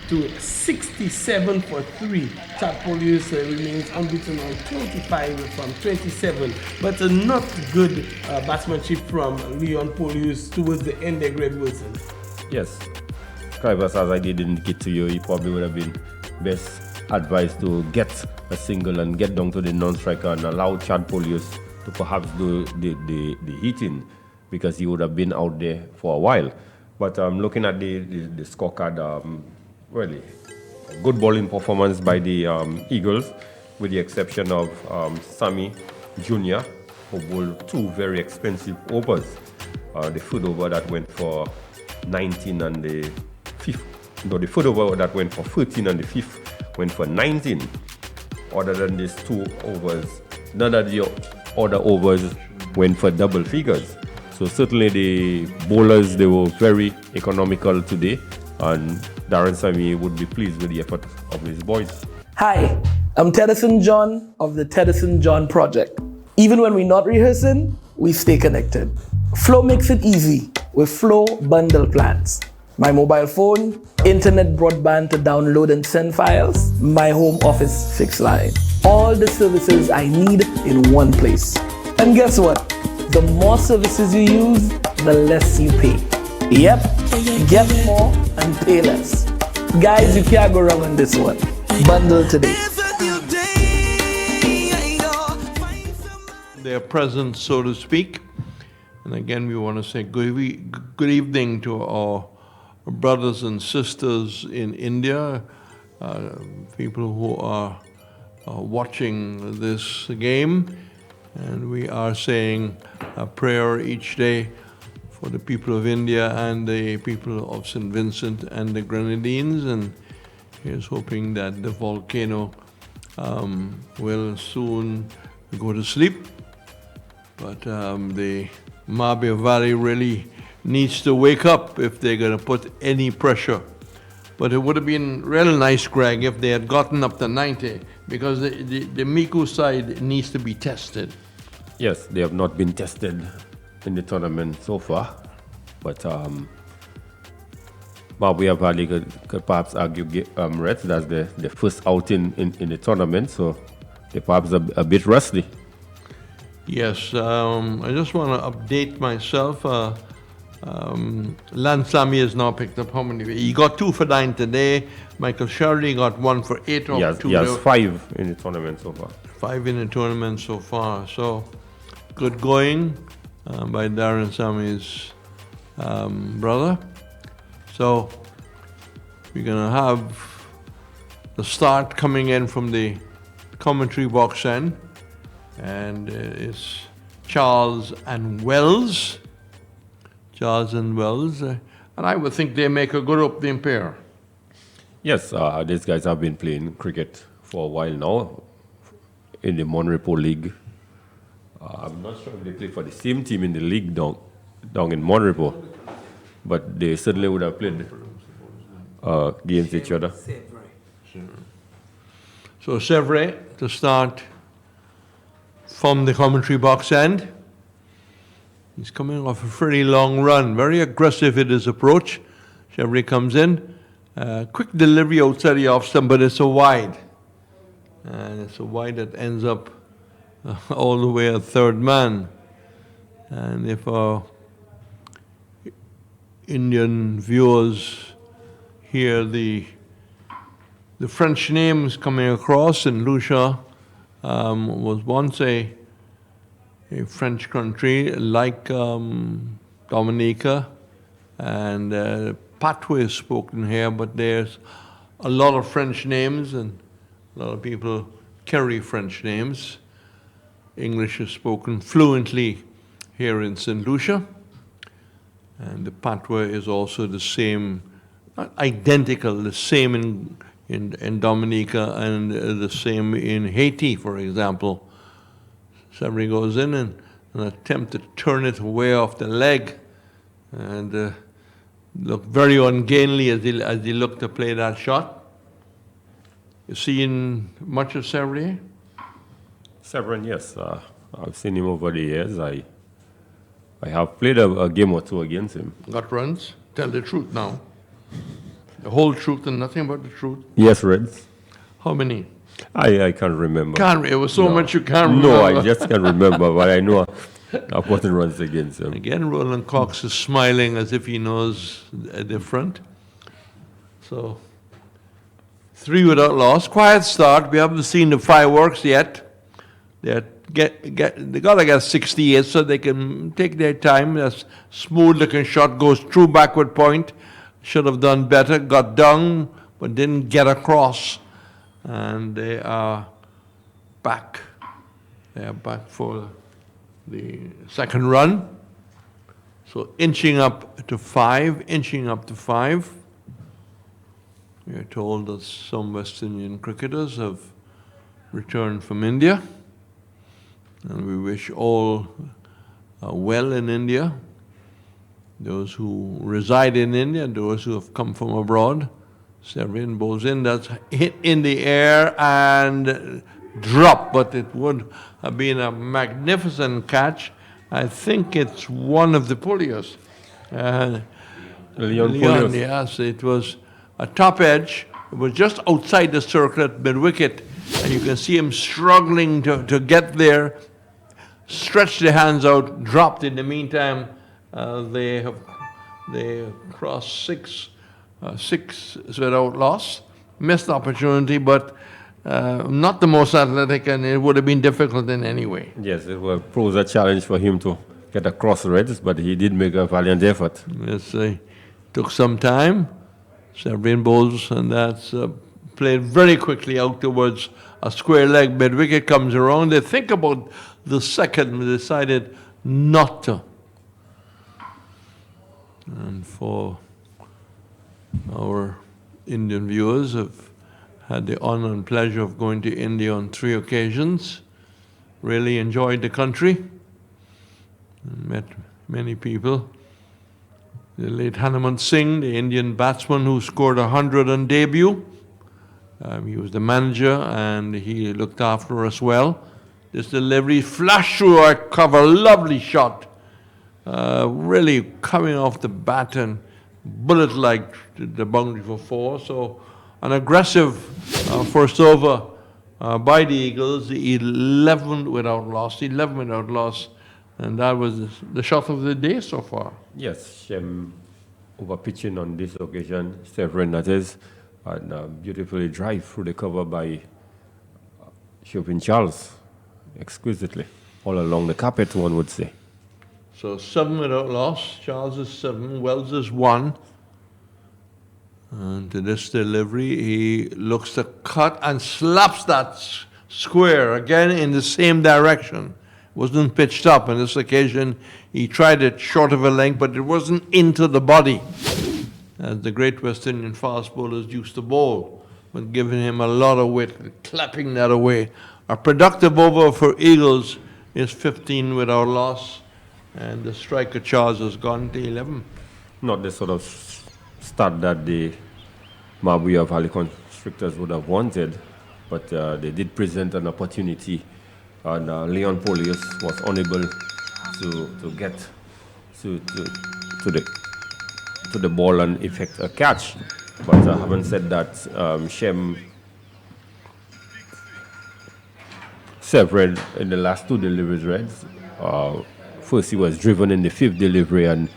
S9: to 67 for 3. Chad Polius remains unbeaten on 25 from 27, but not good batsmanship from Leon Polius towards the end there, Greg Wilson.
S6: Yes, Clivers, as I did indicate to you, he probably would have been best advised to get a single and get down to the non-striker and allow Chad Polius to perhaps do the hitting, because he would have been out there for a while. But looking at the scorecard, really a good bowling performance by the Eagles, with the exception of Sami Jr., who bowled 2 very expensive overs. The third over that went for 19 and the third over that went for 13 and the 5th went for 19. Other than these 2 overs, none of the other overs went for double figures. So certainly the bowlers, they were very economical today, and Darren Sami would be pleased with the effort of his boys.
S11: Hi, I'm Tedison John of the Tedison John Project. Even when we're not rehearsing, we stay connected. Flow makes it easy with Flow bundle plans. My mobile phone, internet broadband to download and send files, my home office fixed line. All the services I need in one place. And guess what? The more services you use, the less you pay. Yep, get more and pay less. Guys, you can't go wrong on this one. Bundle today.
S1: Their presence, so to speak. And again, we want to say good evening to our brothers and sisters in India, people who are watching this game, and we are saying a prayer each day for the people of India and the people of St. Vincent and the Grenadines, and here's hoping that the volcano will soon go to sleep. But the MABOUYA Valley really needs to wake up if they're going to put any pressure. But it would have been real nice, Greg, if they had gotten up to 90, because the Miku side needs to be tested.
S6: Yes, they have not been tested in the tournament so far, but MABOUYA Valley could perhaps argue Reds. That's the first outing in the tournament, so they're perhaps a bit rusty.
S1: Yes, I just want to update myself. Lansami has now picked up how many? He got 2 for 9 today. Michael Shirley got 1 for 8.
S6: He has 5 in the tournament so far.
S1: 5 in the tournament so far. So good going by Darren Sami's brother. So we're going to have the start coming in from the commentary box end, and it's Charles and Wells. Charles and Wells, and I would think they make a good opening pair.
S6: Yes, these guys have been playing cricket for a while now in the Monrepo League. I'm not sure if they play for the same team in the league down in Monrepo, but they certainly would have played against each other.
S1: So Sevre to start from the commentary box end. He's coming off a pretty long run, very aggressive in his approach. Chevry comes in, quick delivery outside the off stump, but it's a wide. And it's a wide that ends up all the way at third man. And if our Indian viewers hear the French names coming across, and Lucia was once a French country like Dominica, and Patois is spoken here, but there's a lot of French names, and a lot of people carry French names. English is spoken fluently here in St. Lucia, and the Patois is also the same, not identical, the same in Dominica and the same in Haiti, for example. Somebody goes in and an attempt to turn it way off the leg, and looked very ungainly as he looked to play that shot. You seen much of Severin?
S6: Severin, yes. I've seen him over the years. I have played a game or two against him.
S1: Got runs? Tell the truth now. The whole truth and nothing but the truth?
S6: Yes, Reds.
S1: How many?
S6: I can't remember.
S1: It was so much you can't remember.
S6: No, I just can't remember, but I know I've gotten runs against him.
S1: Again, Roland Cox is smiling as if he knows different. So, 3 without loss. Quiet start. We haven't seen the fireworks yet. They gotta get 68 so they can take their time. That smooth looking shot goes through backward point. Should have done better. Got down, but didn't get across. And they are back. They are back for the second run. So inching up to 5, We are told that some West Indian cricketers have returned from India. And we wish all well in India. Those who reside in India, those who have come from abroad. Severin Bozin, that's hit in the air and dropped, but it would have been a magnificent catch. I think it's one of the Pulios.
S6: Leon,
S1: yes, it was a top edge. It was just outside the circle at mid-wicket, and you can see him struggling to get there, stretched the hands out, dropped. In the meantime, they crossed 6 without loss. Missed opportunity, but not the most athletic, and it would have been difficult in any way.
S6: Yes, it was a challenge for him to get across Reds, but he did make a valiant effort.
S1: Yes, Took some time, several balls, and that's played very quickly out towards a square leg. Mid-wicket comes around. They think about the second, and decided not to. And for our Indian viewers, have had the honor and pleasure of going to India on 3 occasions. Really enjoyed the country. Met many people. The late Hanuman Singh, the Indian batsman who scored 100 on debut. He was the manager and he looked after us well. This delivery, flash through our cover, lovely shot. Really coming off the bat and bullet-like the boundary for 4. So an aggressive first over by the Eagles, 11 without loss, and that was the shot of the day so far.
S6: Yes, Shem over pitching on this occasion, Severin that is, and beautifully drive through the cover by Chopin Charles, exquisitely, all along the carpet, one would say.
S1: So 7 without loss, Charles is 7, Wells is 1. And to this delivery, he looks to cut and slaps that square again in the same direction. Wasn't pitched up on this occasion. He tried it short of a length, but it wasn't into the body, as the great West Indian fast bowlers used to bowl, but giving him a lot of weight, clapping that away. A productive over for Eagles is 15 without loss, and the striker Charles has gone to 11.
S6: Not the sort of start that the MABOUYA Valley Constrictors would have wanted, but they did present an opportunity, and Leon Polius was unable to get to the ball and effect a catch. But having said that, Shem Severin in the last 2 deliveries, Reds. First he was driven in the 5th delivery and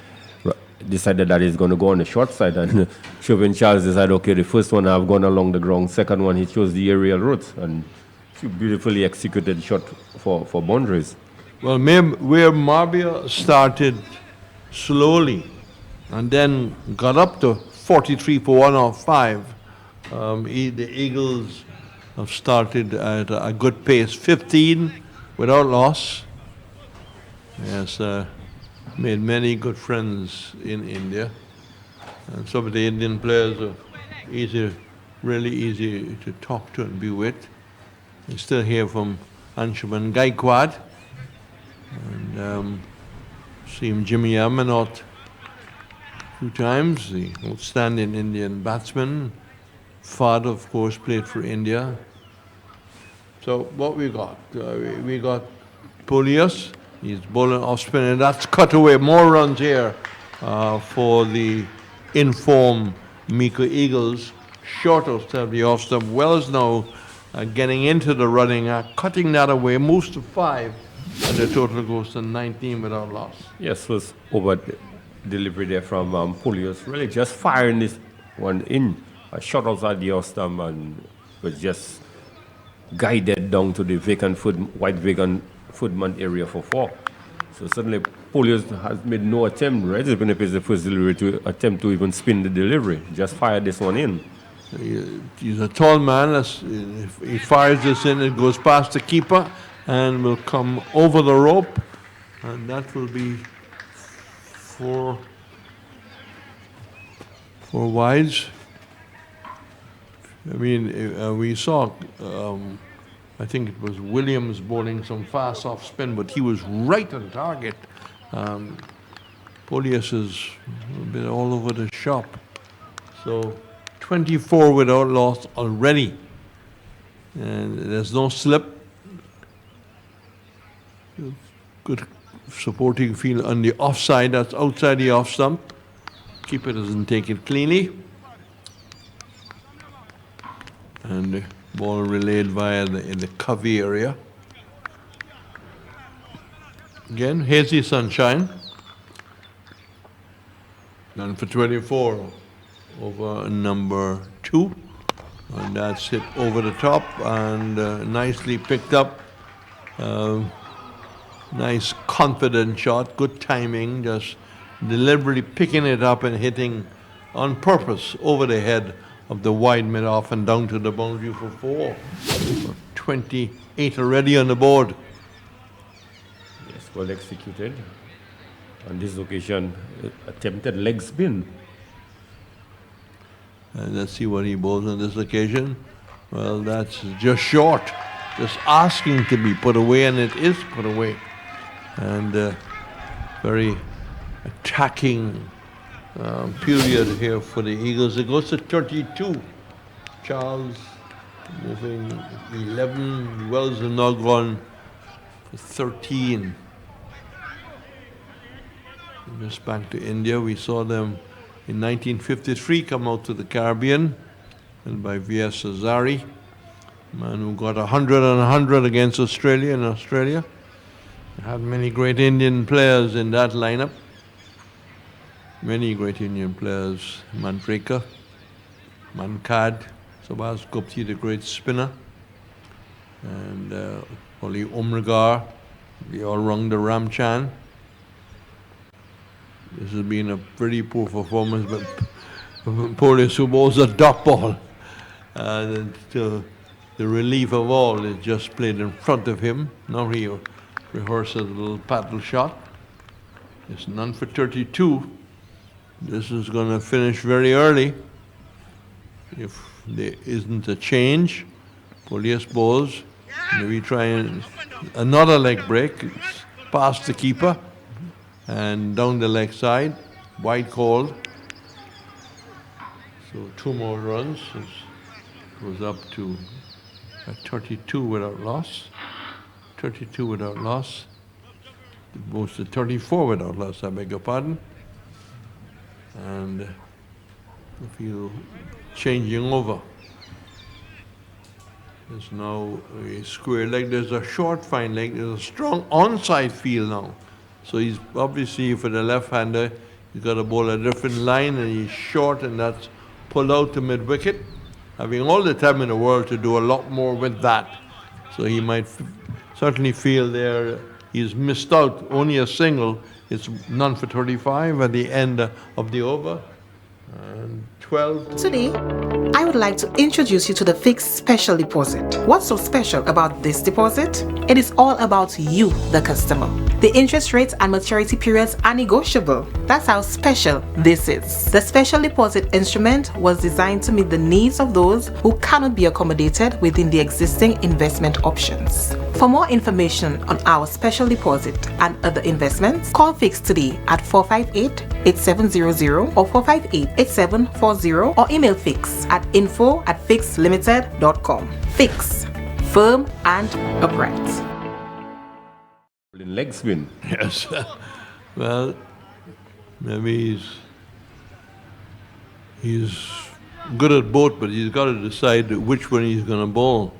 S6: decided that he's going to go on the short side, and Chauvin Charles decided, okay, the first one I've gone along the ground, second one he chose the aerial route, and beautifully executed shot for boundaries.
S1: Well, where MABOUYA started slowly and then got up to 43 for 1 off 5, the Eagles have started at a good pace, 15 without loss. Yes, made many good friends in India, and some of the Indian players are really easy to talk to and be with. We still hear from Anshuman Gaikwad, and seen Jimmy Amanat a few times, the outstanding Indian batsman. Father, of course, played for India. So what we got? We got Polius. He's bowling off spin, and that's cut away. More runs here for the in-form Miku Eagles. Short of the off stump. Wells now getting into the running, cutting that away, moves to 5, and the total goes to 19 without loss.
S6: Yes, was over delivery there from Polius. Really just firing this one in. A shot outside the off stump and was just guided down to the white vacant footman area for 4. So suddenly Polius has made no attempt, right? Even if it's the first delivery, to attempt to even spin the delivery. Just fire this one in.
S1: He's a tall man. If he fires this in, it goes past the keeper and will come over the rope, and that will be 4 wides. I mean, we saw, I think it was Williams bowling some fast off spin, but he was right on target. Polius is a bit all over the shop. So 24 without loss already. And there's no slip. Good supporting field on the offside, that's outside the off stump. Keeper doesn't take it cleanly. And the ball relayed via in the Covey area. Again, hazy sunshine. And for 24 over number 2. And that's hit over the top and nicely picked up. Nice confident shot, good timing, just deliberately picking it up and hitting on purpose over the head of the wide mid-off and down to the boundary for 4. 28 already on the board.
S6: Yes, well executed. On this occasion, attempted leg spin.
S1: And let's see what he bowls on this occasion. Well, that's just short. Just asking to be put away, and it is put away. And very attacking period here for the Eagles. It goes to 32. Charles moving 11. Wells and now gone for 13. Just back to India. We saw them in 1953 come out to the Caribbean, and by V.S. Hazari, man who got 100 and 100 against Australia in Australia. Had many great Indian players in that lineup. Many great Indian players. Mantreka, MICOUD, Subhas Gupti, the great spinner, and Oli Umrigar, the all-rounder Ramchan. This has been a pretty poor performance, but Police who bowls a dot ball. The relief of all is just played in front of him. Now he rehearses a little paddle shot. It's none for 32. This is going to finish very early. If there isn't a change, Police bowls. Maybe try another leg break. It's past the keeper and down the leg side, wide called. So 2 more runs. It goes up to 32 without loss. 32 without loss. It goes to 34 without loss, I beg your pardon. And if you changing over, there's now a square leg, there's a short fine leg, there's a strong onside field now. So he's obviously, for the left-hander, he's got to bowl a different line, and he's short, and that's pulled out to mid-wicket, having all the time in the world to do a lot more with that. So he might certainly feel there he's missed out, only a single. It's none for 35 at the end of the over. And 12.
S12: Today, I would like to introduce you to the fixed special deposit. What's so special about this deposit? It is all about you, the customer. The interest rates and maturity periods are negotiable. That's how special this is. The special deposit instrument was designed to meet the needs of those who cannot be accommodated within the existing investment options. For more information on our special deposit and other investments, call Fix today at 458-8700 or 458-8740 or email Fix at info@fixlimited.com. Fix, firm and upright.
S6: Leg spin.
S1: Yes. Well, maybe he's good at both, but he's got to decide which one he's going to bowl.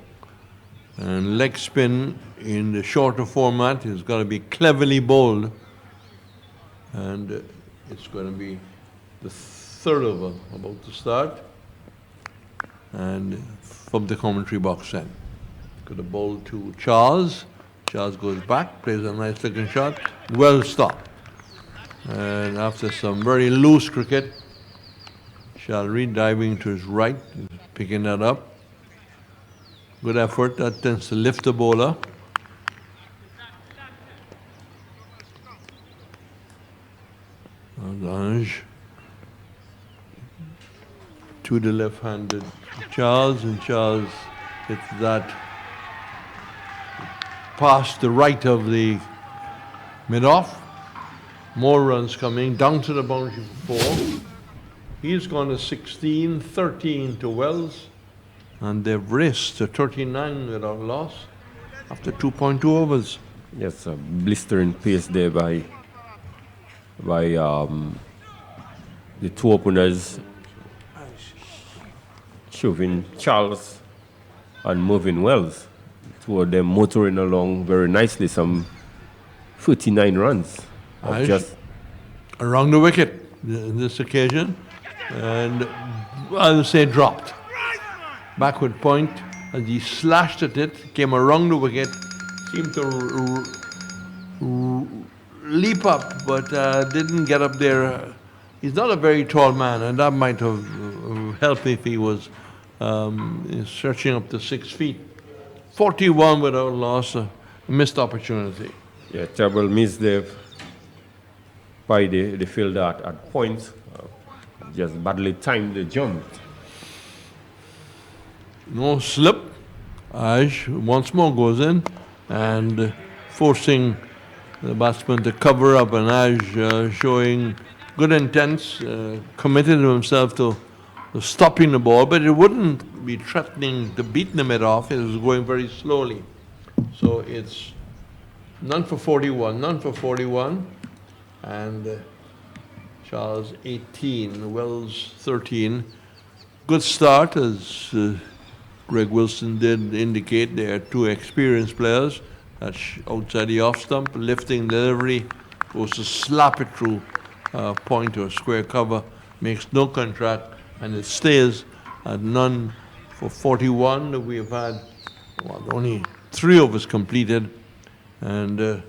S1: And leg spin in the shorter format has got to be cleverly bowled. And it's going to be the third over about to start. And from the commentary box then. Got a bowl to Charles. Charles goes back, plays a nice looking shot, well stopped. And after some very loose cricket, Shalri diving to his right, picking that up. Good effort, that tends to lift the bowler. Ange to the left-handed Charles, and Charles hits that past the right of the mid-off. More runs coming, down to the boundary for 4. He's gone to 16, 13 to Wells, and they've raced to 39 without loss after 2.2 overs.
S6: Yes, a blistering pace there by the 2 openers, shoving Charles and moving Wells. 2 of them motoring along very nicely, some 39 runs of just
S1: around the wicket in this occasion, and I'll say dropped. Backward point as he slashed at it, came around the wicket, seemed to leap up, but didn't get up there He's not a very tall man, and that might have helped if he was stretching up to 6 feet. 41 without loss, a missed opportunity.
S6: Yeah, terrible miss there by the fielder at points. Just badly timed the jump.
S1: No slip. Aj once more goes in and forcing the batsman to cover up, and Aj showing good intents, committed himself to stopping the ball, but it wouldn't be threatening to beat the mid off. It was going very slowly. So it's none for 41, and Charles 18, Wells 13. Good start, as Greg Wilson did indicate. They are two experienced players. That's outside the off stump, lifting delivery, goes to slap it through point or square cover, makes no contact, and it stays at none for 41. We have had only 3 overs completed, and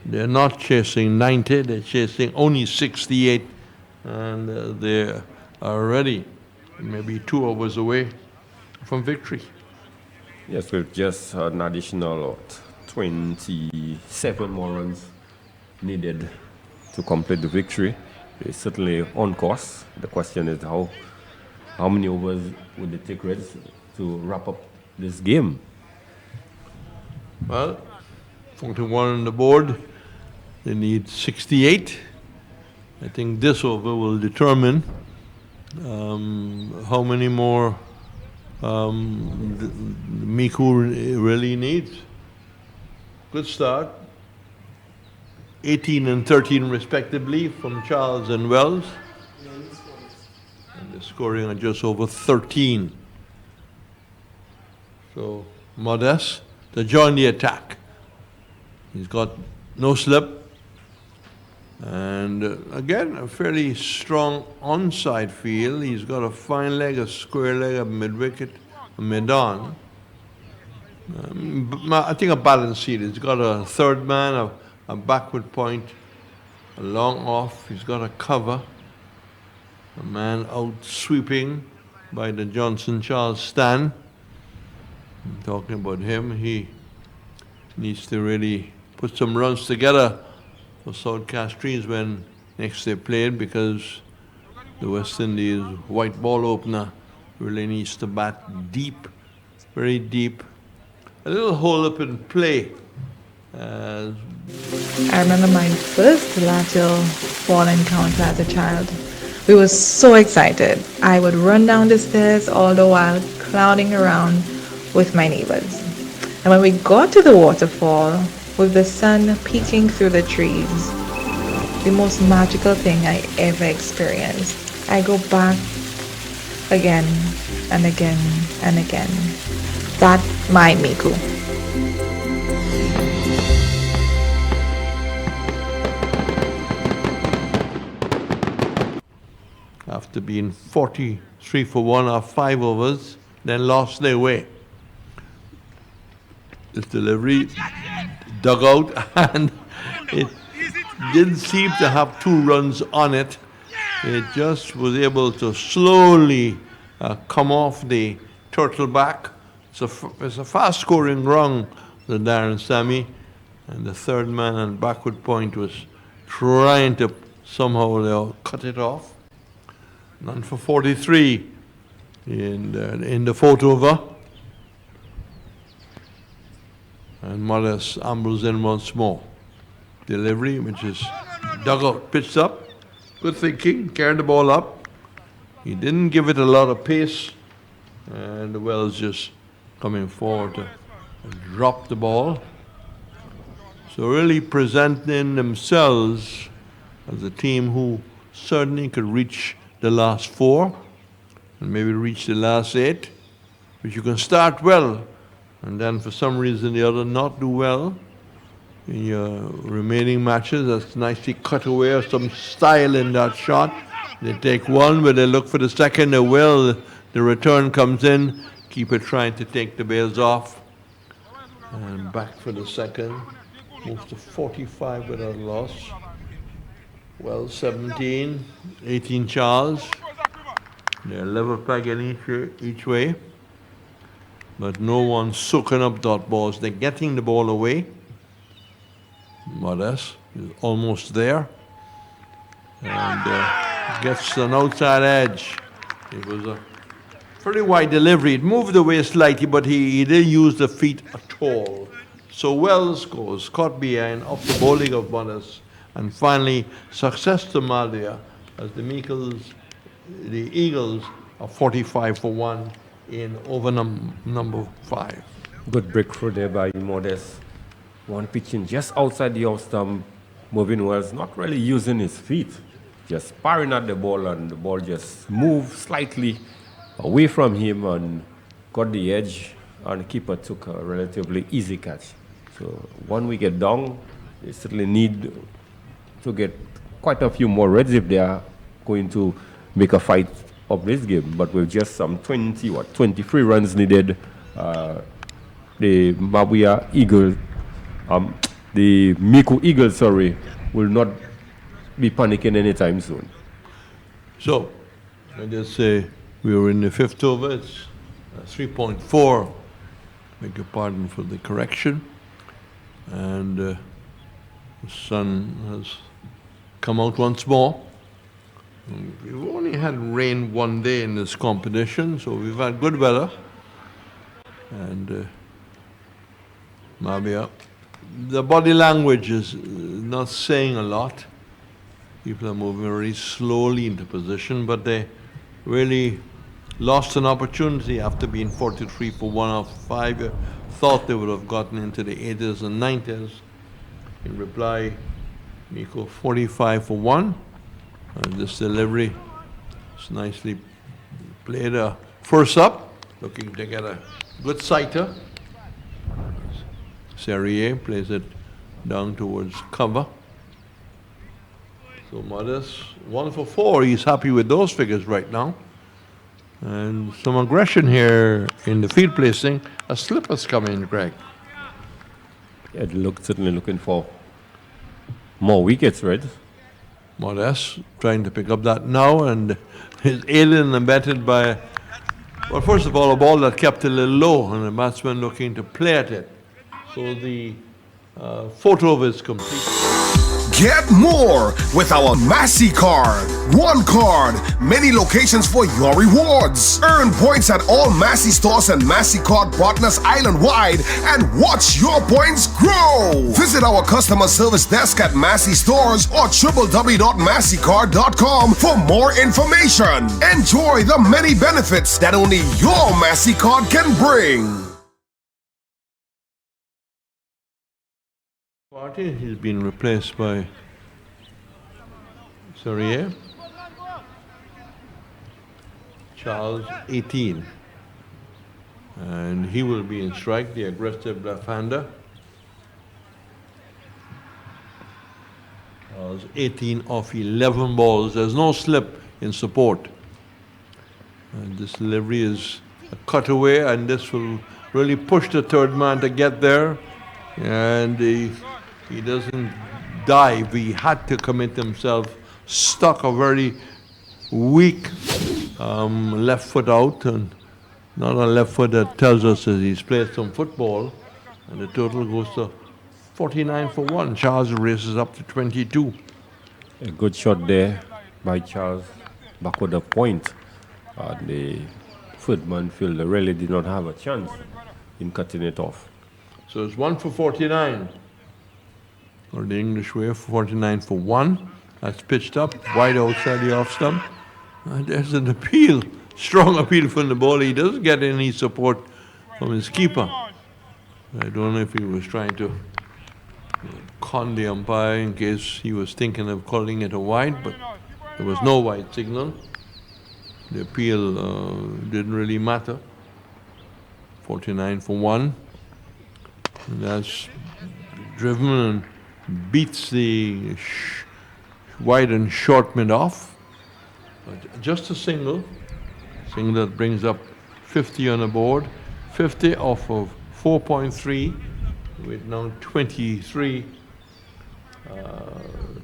S1: they're not chasing 90, they're chasing only 68, and they are already maybe 2 overs away from victory.
S6: Yes, with just an additional 27 more runs needed to complete the victory. It's certainly on course. The question is how many overs would they take Reds to wrap up this game?
S1: Well, 41 on the board, they need 68. I think this over will determine how many more Miku really needs. Good start. 18 and 13 respectively from Charles and Wells. And they're scoring at just over 13. So Modest to join the attack. He's got no slip. And again, a fairly strong onside field. He's got a fine leg, a square leg, a mid-wicket, a mid-on. I think a balanced seat. He's got a third man, a backward point, a long off. He's got a cover. A man out sweeping by the Johnson Charles stand. I'm talking about him. He needs to really put some runs together for South Castries when next they played, because the West Indies white ball opener really needs to bat deep, very deep. A little hole up in play.
S13: I remember my first lateral ball encounter as a child. We were so excited. I would run down the stairs all the while clowning around with my neighbors. And when we got to the waterfall, with the sun peeking through the trees, the most magical thing I ever experienced. I go back again and again and again. That's my Miku.
S1: After being 43 for 1 off 5 overs, then lost their way. This delivery dug out, and it didn't seem to have 2 runs on it. It just was able to slowly come off the turtle back. It's a fast scoring run, the Darren Sammy, and the third man on backward point was trying to somehow cut it off. None for 43 in the 4th over. And Modest ambles in once more. Delivery, which is dug out, pitched up. Good thinking, carried the ball up. He didn't give it a lot of pace. And the Wells just coming forward to drop the ball. So really presenting themselves as a team who certainly could reach the last 4 and maybe reach the last 8. But you can start well and then for some reason the other not do well in your remaining matches. That's nicely cut away, or some style in that shot. They take one, but they look for the second. They will. The return comes in. Keeper trying to take the bails off. And back for the second. Moves to 45 without loss. Well, 17, 18 Charles. They're level pegging each way. But no one soaking up dot balls. They're getting the ball away. Modest is almost there. And gets an outside edge. It was a pretty wide delivery. It moved away slightly, but he didn't use the feet at all. So Wells goes, caught behind, off the bowling of Modest. And finally, success to MABOUYA as the Eagles are 45 for 1 in over number 5.
S6: Good breakthrough there by Modest. One pitching just outside the off stump. Moving Wells, not really using his feet, just sparring at the ball, and the ball just moved slightly away from him and got the edge, and the keeper took a relatively easy catch. So 1 wicket down, they certainly need to get quite a few more reds if they are going to make a fight of this game. But with just some 23 runs needed, the MABOUYA Eagles, the Miku Eagles, will not be panicking anytime soon.
S1: So, I just say we were in the 5th over. It's 3.4. Beg your pardon for the correction. And the sun has come out once more. We've only had rain 1 day in this competition, so we've had good weather. And MABOUYA, the body language is not saying a lot. People are moving very slowly into position, but they really lost an opportunity after being 43 for 1 off 5. Thought they would have gotten into the 80s and 90s. In reply, Miku 45 for 1. This delivery is nicely played. First up, looking to get a good sighter. Serrier plays it down towards cover. So Modest, 1 for 4. He's happy with those figures right now. And some aggression here in the field placing. A slip has come in, Greg.
S6: It certainly looking for more wickets, right?
S1: Modest trying to pick up that now, and is aided and abetted by, well, first of all, a ball that kept a little low, and the batsman looking to play at it. So the 4th over is complete.
S14: Get more with our Massey card. 1 card, many locations for your rewards. Earn points at all Massey stores and Massey card partners island-wide and watch your points grow. Visit our customer service desk at Massey stores or www.masseycard.com for more information. Enjoy the many benefits that only your Massey card can bring.
S1: He's been replaced by Serrier. Charles, 18. And he will be in strike, the aggressive left-hander. Charles, 18 off 11 balls. There's no slip in support. And this delivery is a cutaway, and this will really push the 3rd man to get there. And he doesn't dive. He had to commit himself, stuck a very weak left foot out, and not a left foot that tells us that he's played some football, and the total goes to 49 for 1. Charles races up to 22.
S6: A good shot there by Charles, back with the point. The 3rd man fielder really did not have a chance in cutting it off.
S1: So it's 1 for 49. Or the English way, 49 for 1. That's pitched up, wide outside the off stump. And there's an appeal, strong appeal from the ball. He doesn't get any support from his keeper. I don't know if he was trying to con the umpire in case he was thinking of calling it a wide, but there was no wide signal. The appeal didn't really matter. 49 for 1. And that's driven and beats the wide and short mid off. But just a single that brings up 50 on the board. 50 off of 4.3 with now 23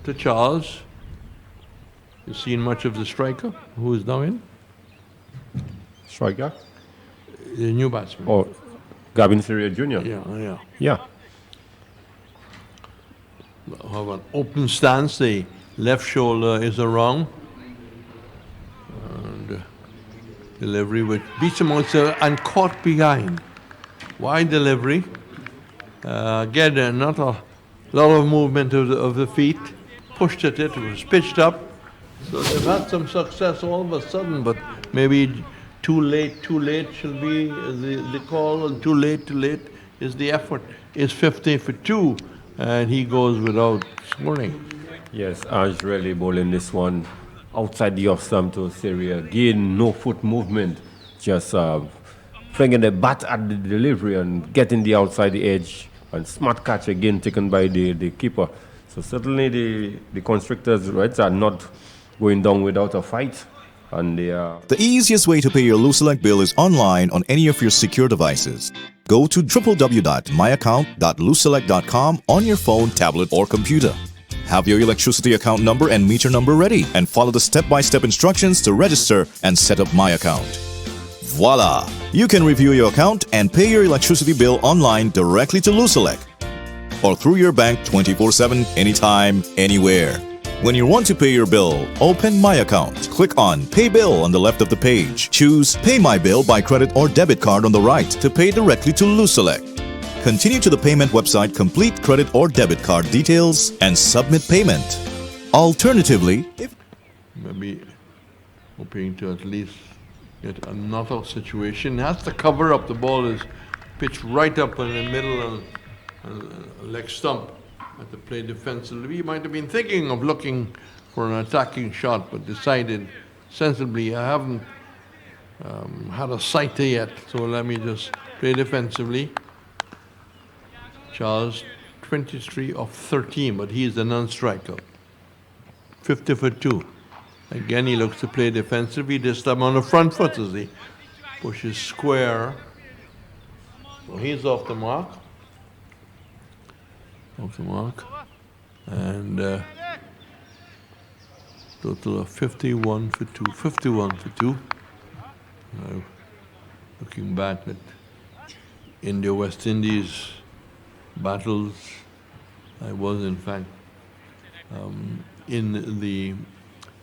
S1: to Charles. You seen much of the striker who is now in?
S6: Striker?
S1: The new batsman.
S6: Oh, Gavin Ferrier Jr.
S1: Yeah.
S6: Yeah.
S1: Have an open stance. The left shoulder is wrong. And delivery which beats him also and caught behind. Wide delivery. Again, not a lot of movement of the feet. Pushed at it, was pitched up. So they've had some success all of a sudden, but maybe too late shall be the call, and too late is the effort. Is 50 for 2, and he goes without scoring.
S6: Yes, Aj really bowling this one outside the off stump to Syria. Again, no foot movement, just flinging the bat at the delivery and getting the outside the edge, and smart catch again taken by the keeper. So certainly the Constrictors Reds are not going down without a fight. And they are...
S15: The easiest way to pay your LUCIA bill is online on any of your secure devices. Go to www.myaccount.lucelect.com on your phone, tablet, or computer. Have your electricity account number and meter number ready, and follow the step-by-step instructions to register and set up My Account. Voila! You can review your account and pay your electricity bill online directly to LUCIA or through your bank 24/7, anytime, anywhere. When you want to pay your bill, open My Account. Click on Pay Bill on the left of the page. Choose Pay My Bill by credit or debit card on the right to pay directly to LUCIA. Continue to the payment website, complete credit or debit card details, and submit payment. Alternatively,
S1: Maybe hoping to at least get another situation. Has to cover up. The ball is pitched right up in the middle and leg stump. Had to play defensively. He might have been thinking of looking for an attacking shot, but decided sensibly, I haven't had a sighter yet, so let me just play defensively. Charles, 23 of 13, but he is the non-striker. 50 for 2. Again, he looks to play defensively, this time on the front foot as he pushes square. So he's off the mark. And total of 51 for 2. 51 for 2. Looking back at India-West Indies battles, I was in fact in the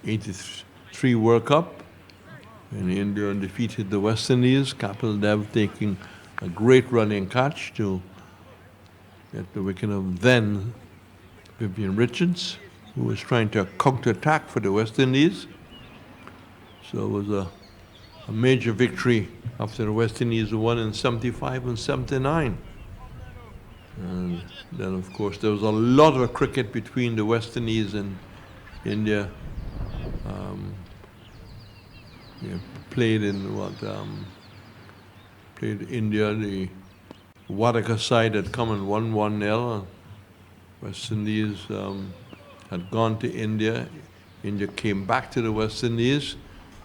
S1: 83 World Cup when India defeated the West Indies, Kapil Dev taking a great running catch to get the wicket of then Vivian Richards, who was trying to counter-attack for the West Indies. So it was a major victory after the West Indies won in 75 and 79. And then, of course, there was a lot of cricket between the West Indies and India. Played in played India. The Wadaka side had come and won 1-0. West Indies had gone to India. India came back to the West Indies.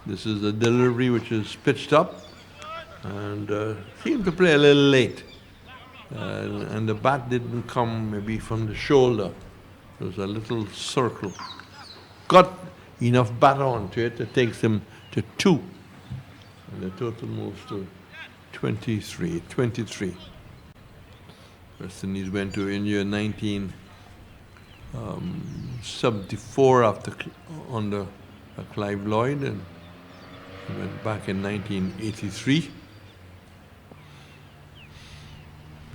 S1: This is a delivery which is pitched up and seemed to play a little late. And the bat didn't come maybe from the shoulder. There was a little circle. Got enough bat onto it that takes him to 2. And the total moves to 23. West Indies went to India in 1974 under Clive Lloyd, and went back in 1983.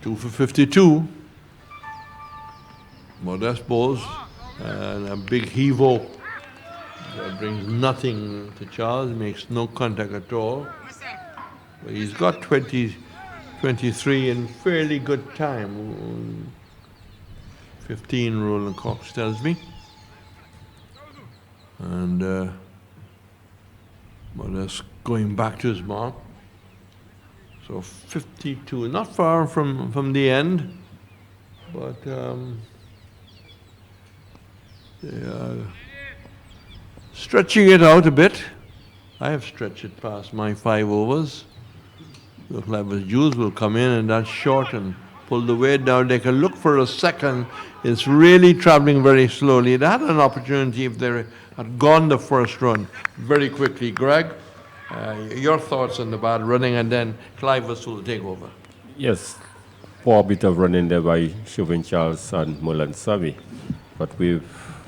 S1: 2 for 52. Modest balls and a big heave-o. That brings nothing to Charles, makes no contact at all. But he's got 23 in fairly good time. 15, Roland Cox tells me. And Modest going back to his mark. So 52, not far from the end, but they are stretching it out a bit. I have stretched it past my 5 overs. Look like Jules will come in and that's short and pull the weight down. They can look for a second. It's really traveling very slowly. They had an opportunity if they had gone the first run very quickly. Greg, your thoughts on the bad running, and then Clive will take over.
S6: Yes, poor bit of running there by Chauvin Charles and Mulan Sami. But with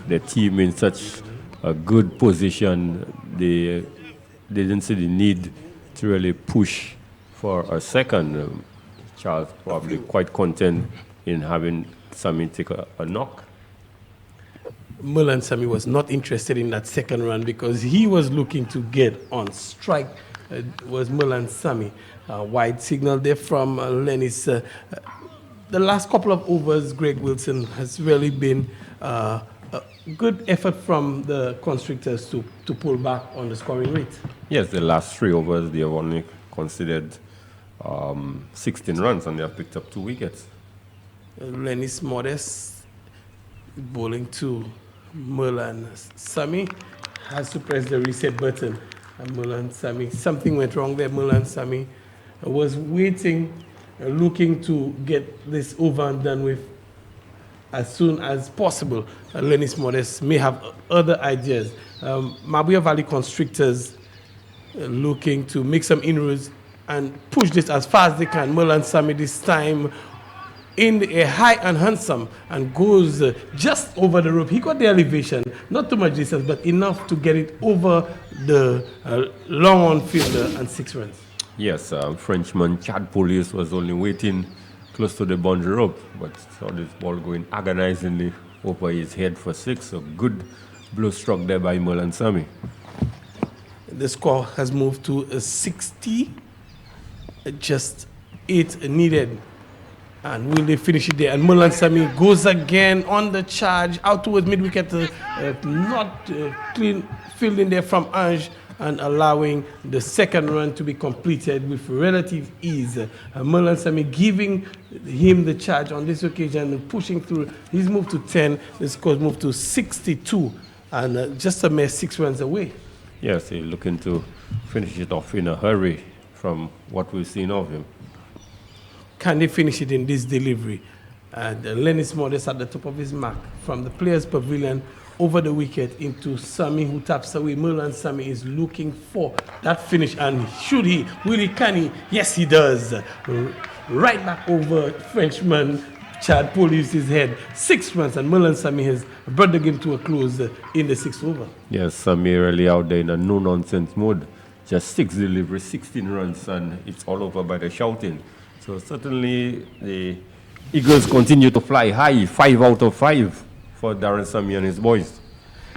S6: the team in such a good position, they didn't see the need to really push for a second. Charles probably quite content in having Sami take a knock.
S9: Mulan Sami was not interested in that second run because he was looking to get on strike. Was Mulan Sami. Wide signal there from Lennis. The last couple of overs, Greg Wilson, has really been a good effort from the constrictors to pull back on the scoring rate.
S6: Yes, the last 3 overs, they have only considered 16 runs and they have picked up 2 wickets.
S9: Lennis Modest bowling to Mulan Sami has to press the reset button. And Mulan Sami, something went wrong there. Mulan Sami was waiting, looking to get this over and done with as soon as possible. Lennis Modest may have other ideas. MABOUYA Valley Constrictors looking to make some inroads and push this as far as they can. Mulan Sami this time in a high and handsome and goes just over the rope. He got the elevation, not too much distance, but enough to get it over the long on fielder and 6 runs.
S6: Yes, Frenchman Chad Police was only waiting close to the boundary rope, but saw this ball going agonizingly over his head for 6. So good blow struck there by Mulan Sami.
S9: The score has moved to 60, just 8 needed. And will they finish it there? And Mulan Sami goes again on the charge, out towards mid-wicket, not clean fielding there from Ange and allowing the second run to be completed with relative ease. Mulan Sami giving him the charge on this occasion and pushing through. He's moved to 10, the score's moved to 62 and just a mere 6 runs away.
S6: Yes, he's looking to finish it off in a hurry from what we've seen of him.
S9: Can they finish it in this delivery? And Lennis Modest at the top of his mark from the players' pavilion over the wicket into Sami, who taps away. Mulan Sami is looking for that finish, and should he? Will he? Can he? Yes, he does. Right back over Frenchman Chad Police's head. 6 runs, and Mulan Sami has brought the game to a close in the 6th over.
S6: Yes, Sami really out there in a no-nonsense mode. Just 6 deliveries, 16 runs, and it's all over by the shouting. So certainly the Eagles continue to fly high, 5 out of 5 for Darren Sami and his boys.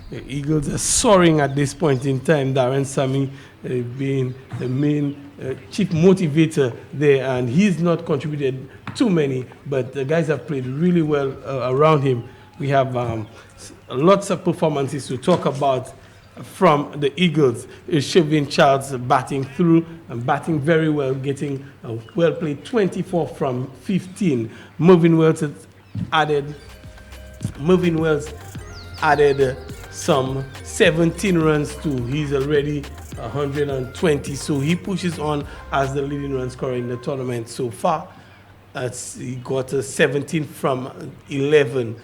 S9: The Eagles are soaring at this point in time. Darren Sami being the main chief motivator there, and he's not contributed too many, but the guys have played really well around him. We have lots of performances to talk about from the Eagles. Chauvin Charles batting through and batting very well, getting a well played 24 from 15. Moving Wells added some 17 runs to his already 120. So he pushes on as the leading run scorer in the tournament so far. He got a 17 from 11.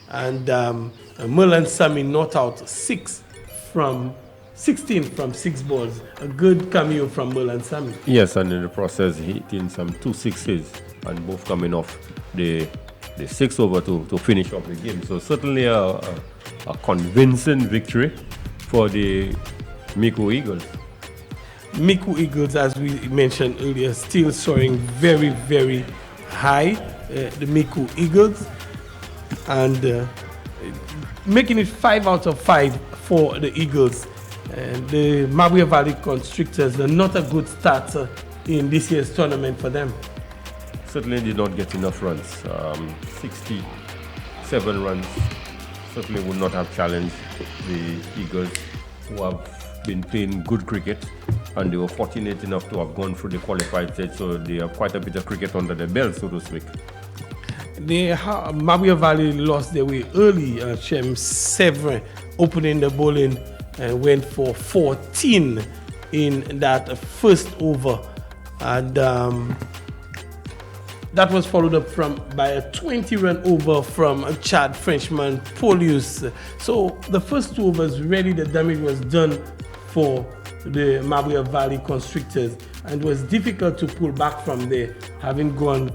S9: And Mulan Sami not out 16 from 6 balls. A good cameo from Mulan Sami.
S6: Yes, and in the process, hitting some 2 sixes, and both coming off the 6th over to finish off the game. So certainly a convincing victory for the Miku Eagles.
S9: Miku Eagles, as we mentioned earlier, still soaring very, very high. The Miku Eagles, and making it 5 out of 5 for the Eagles. And the MABOUYA Valley Constrictors are not a good start in this year's tournament for them.
S6: Certainly did not get enough runs. 67 runs certainly would not have challenged the Eagles, who have been playing good cricket, and they were fortunate enough to have gone through the qualified stage, so they have quite a bit of cricket under their belt, so to speak.
S9: MABOUYA Valley lost their way early. Shem Severin opening the bowling and went for 14 in that first over. And that that was followed up by a 20-run over from a Chad Frenchman, Polius. So the first 2 overs, really the damage was done for the MABOUYA Valley Constrictors, and it was difficult to pull back from there, having gone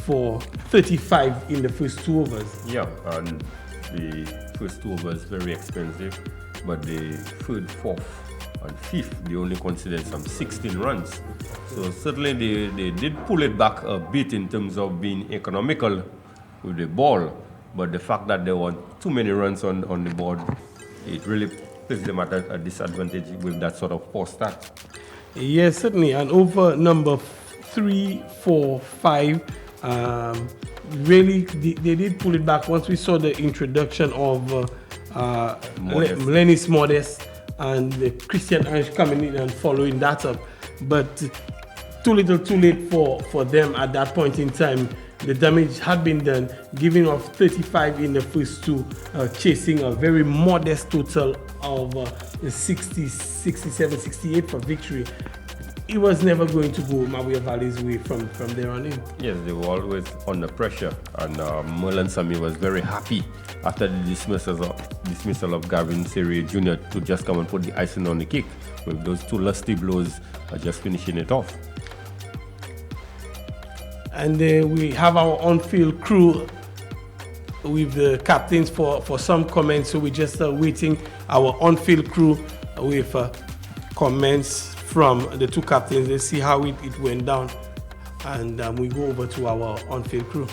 S9: for 35 in the first 2 overs.
S6: Yeah, and the first 2 overs very expensive, but the third, fourth, and fifth, they only considered some 16 runs. So certainly they did pull it back a bit in terms of being economical with the ball, but the fact that there were too many runs on the board, it really puts them at a disadvantage with that sort of poor start.
S9: Yes, certainly. And over number 3, 4, 5, really they did pull it back once we saw the introduction of Lennis Modest and Christian Ange coming in and following that up. But too little too late for them at that point in time. The damage had been done, giving off 35 in the first 2, chasing a very modest total of 60, 67, 68 for victory. It was never going to go MABOUYA Valley's way from there on in.
S6: Yes, they were always under pressure, and Merlin Sami was very happy after the dismissal of Gavin Serie Jr. to just come and put the icing on the cake with those 2 lusty blows, just finishing it off.
S9: And we have our on-field crew with the captains for some comments, so we're just waiting our on-field crew with comments from the 2 captains. Let's see how it went down, and we go over to our on-field crew.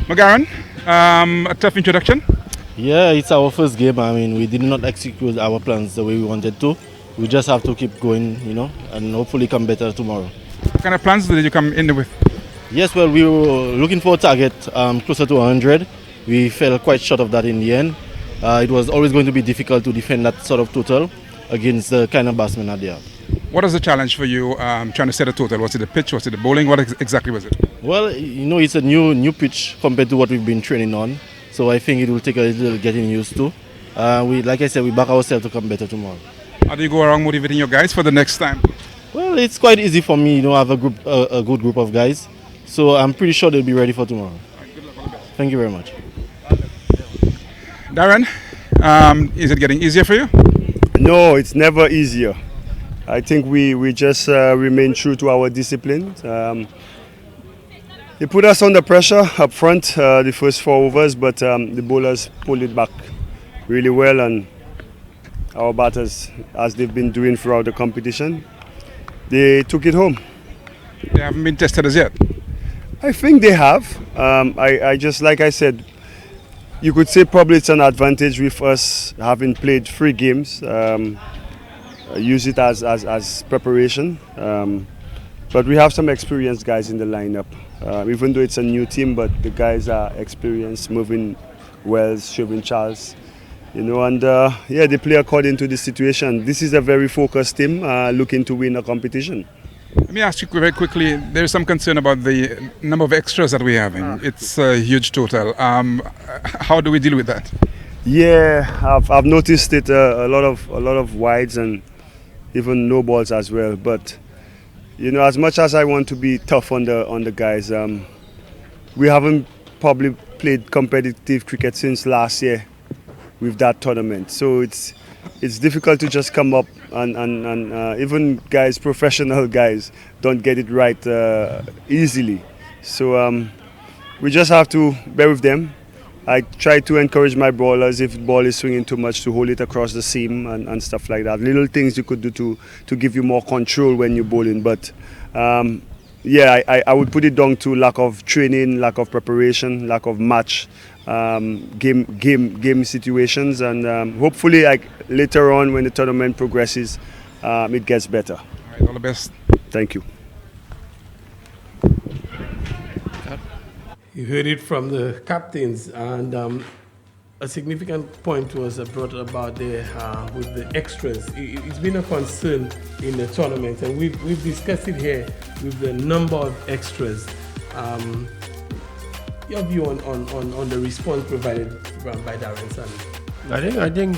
S4: McGarren, a tough introduction?
S3: Yeah, it's our first game. I mean, we did not execute our plans the way we wanted to. We just have to keep going, and hopefully come better tomorrow.
S4: What kind of plans did you come in with?
S3: Yes, well, we were looking for a target closer to 100. We fell quite short of that in the end. It was always going to be difficult to defend that sort of total against the kind of batsmen that they have.
S4: What was the challenge for you trying to set a total? Was it the pitch? Was it the bowling? What exactly was it?
S3: Well, it's a new pitch compared to what we've been training on. So I think it will take a little getting used to. Like I said, we back ourselves to come better tomorrow.
S4: How do you go around motivating your guys for the next time?
S3: Well, it's quite easy for me. I have a good group of guys. So I'm pretty sure they'll be ready for tomorrow.
S4: Right, good luck, all the best.
S3: Thank you very much.
S4: Darren, is it getting easier for you?
S5: No, it's never easier. I think we just remain true to our discipline. They put us under pressure up front the first 4 overs, but the bowlers pulled it back really well, and our batters, as they've been doing throughout the competition, they took it home.
S4: They haven't been tested as yet?
S5: I think they have. I just, like I said, you could say probably it's an advantage with us having played 3 games. Use it as preparation. But we have some experienced guys in the lineup. Even though it's a new team, but the guys are experienced, moving Wells, Sherwin Charles, and they play according to the situation. This is a very focused team looking to win a competition.
S4: Let me ask you very quickly, there's some concern about the number of extras that we're having. It's a huge total. How do we deal with that?
S5: Yeah, I've noticed it, a lot of wides and even no balls as well. But as much as I want to be tough on the guys, we haven't probably played competitive cricket since last year with that tournament. So it's difficult to just come up and even guys, professional guys, don't get it right easily. So we just have to bear with them. I try to encourage my bowlers, if the ball is swinging too much, to hold it across the seam and stuff like that. Little things you could do to give you more control when you're bowling. But I would put it down to lack of training, lack of preparation, lack of match game situations, and hopefully, later on when the tournament progresses, it gets better.
S4: All right, all the best.
S5: Thank you.
S9: You heard it from the captains, and a significant point was brought about there with the extras. It's been a concern in the tournament, and we've discussed it here with the number of extras. Your view on the response provided by Darren Sammy?
S6: I think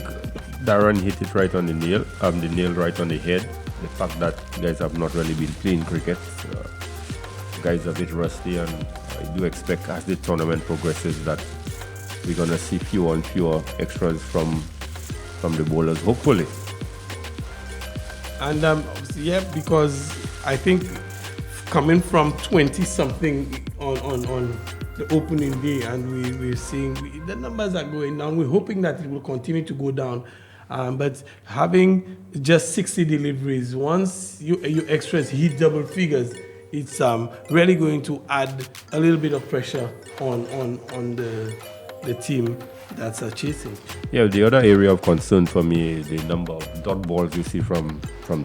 S6: Darren hit it right on the nail right on the head. The fact that guys have not really been playing cricket, guys are a bit rusty, and I do expect as the tournament progresses that we're gonna see fewer and fewer extras from the bowlers, hopefully.
S9: And yeah, because I think coming from 20-something on the opening day, and we're seeing the numbers are going down. We're hoping that it will continue to go down. But having just 60 deliveries, once your extras hit double figures, it's really going to add a little bit of pressure on the team that's chasing.
S6: Yeah, the other area of concern for me is the number of dot balls you see from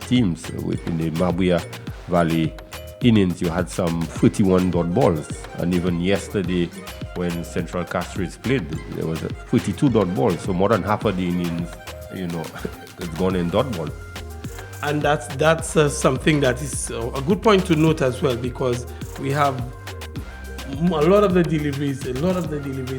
S6: teams. Within the MABOUYA Valley innings, you had some 31 dot balls, and even yesterday when Central Castrates played, there was 32 dot balls. So more than half of the innings, it's gone in dot ball.
S9: And that's something that is a good point to note as well, because we have a lot of the deliveries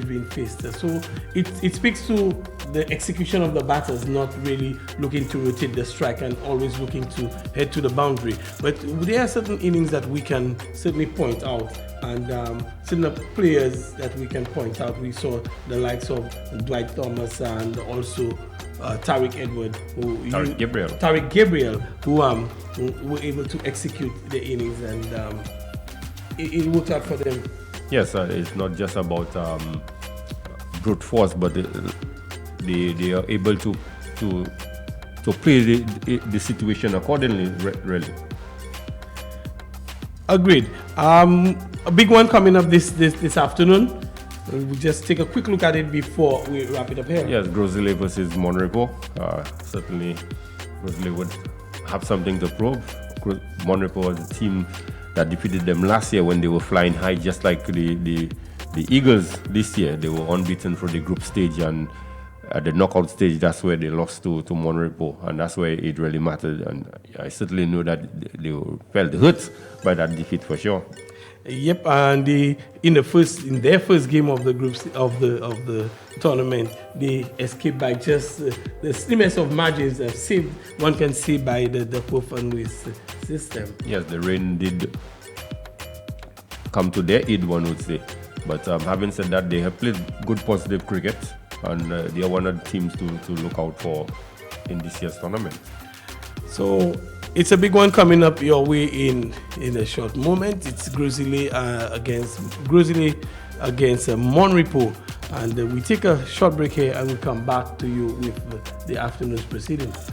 S9: being faced. So it speaks to the execution of the batters, not really looking to rotate the strike and always looking to head to the boundary. But there are certain innings that we can certainly point out, and certain players that we can point out. We saw the likes of Dwight Thomas and also Tariq Gabriel, who were able to execute the innings, and it worked out for them.
S6: Yes, it's not just about brute force, but they are able to play the situation accordingly, really.
S9: Agreed. A big one coming up this afternoon. We'll just take a quick look at it before we wrap it up here.
S6: Yes, Grizzly versus Monrepo. Certainly, Grizzly would have something to prove. Monrepo was a team that defeated them last year when they were flying high, just like the Eagles this year. They were unbeaten for the group stage, and at the knockout stage, that's where they lost to Monrepo, and that's where it really mattered. And I certainly know that they felt hurt by that defeat for sure.
S9: Yep, and in their first game of the groups of the tournament, they escaped by just the slimmest of margins. Saved, one can say, by the Pope and Lewis system.
S6: Yes, the rain did come to their aid, one would say. But having said that, they have played good positive cricket, and they are one of the teams to look out for in this year's tournament.
S9: So it's a big one coming up your way in a short moment. It's Grizzly against Monrepo, and we take a short break here, and we'll come back to you with the afternoon's proceedings.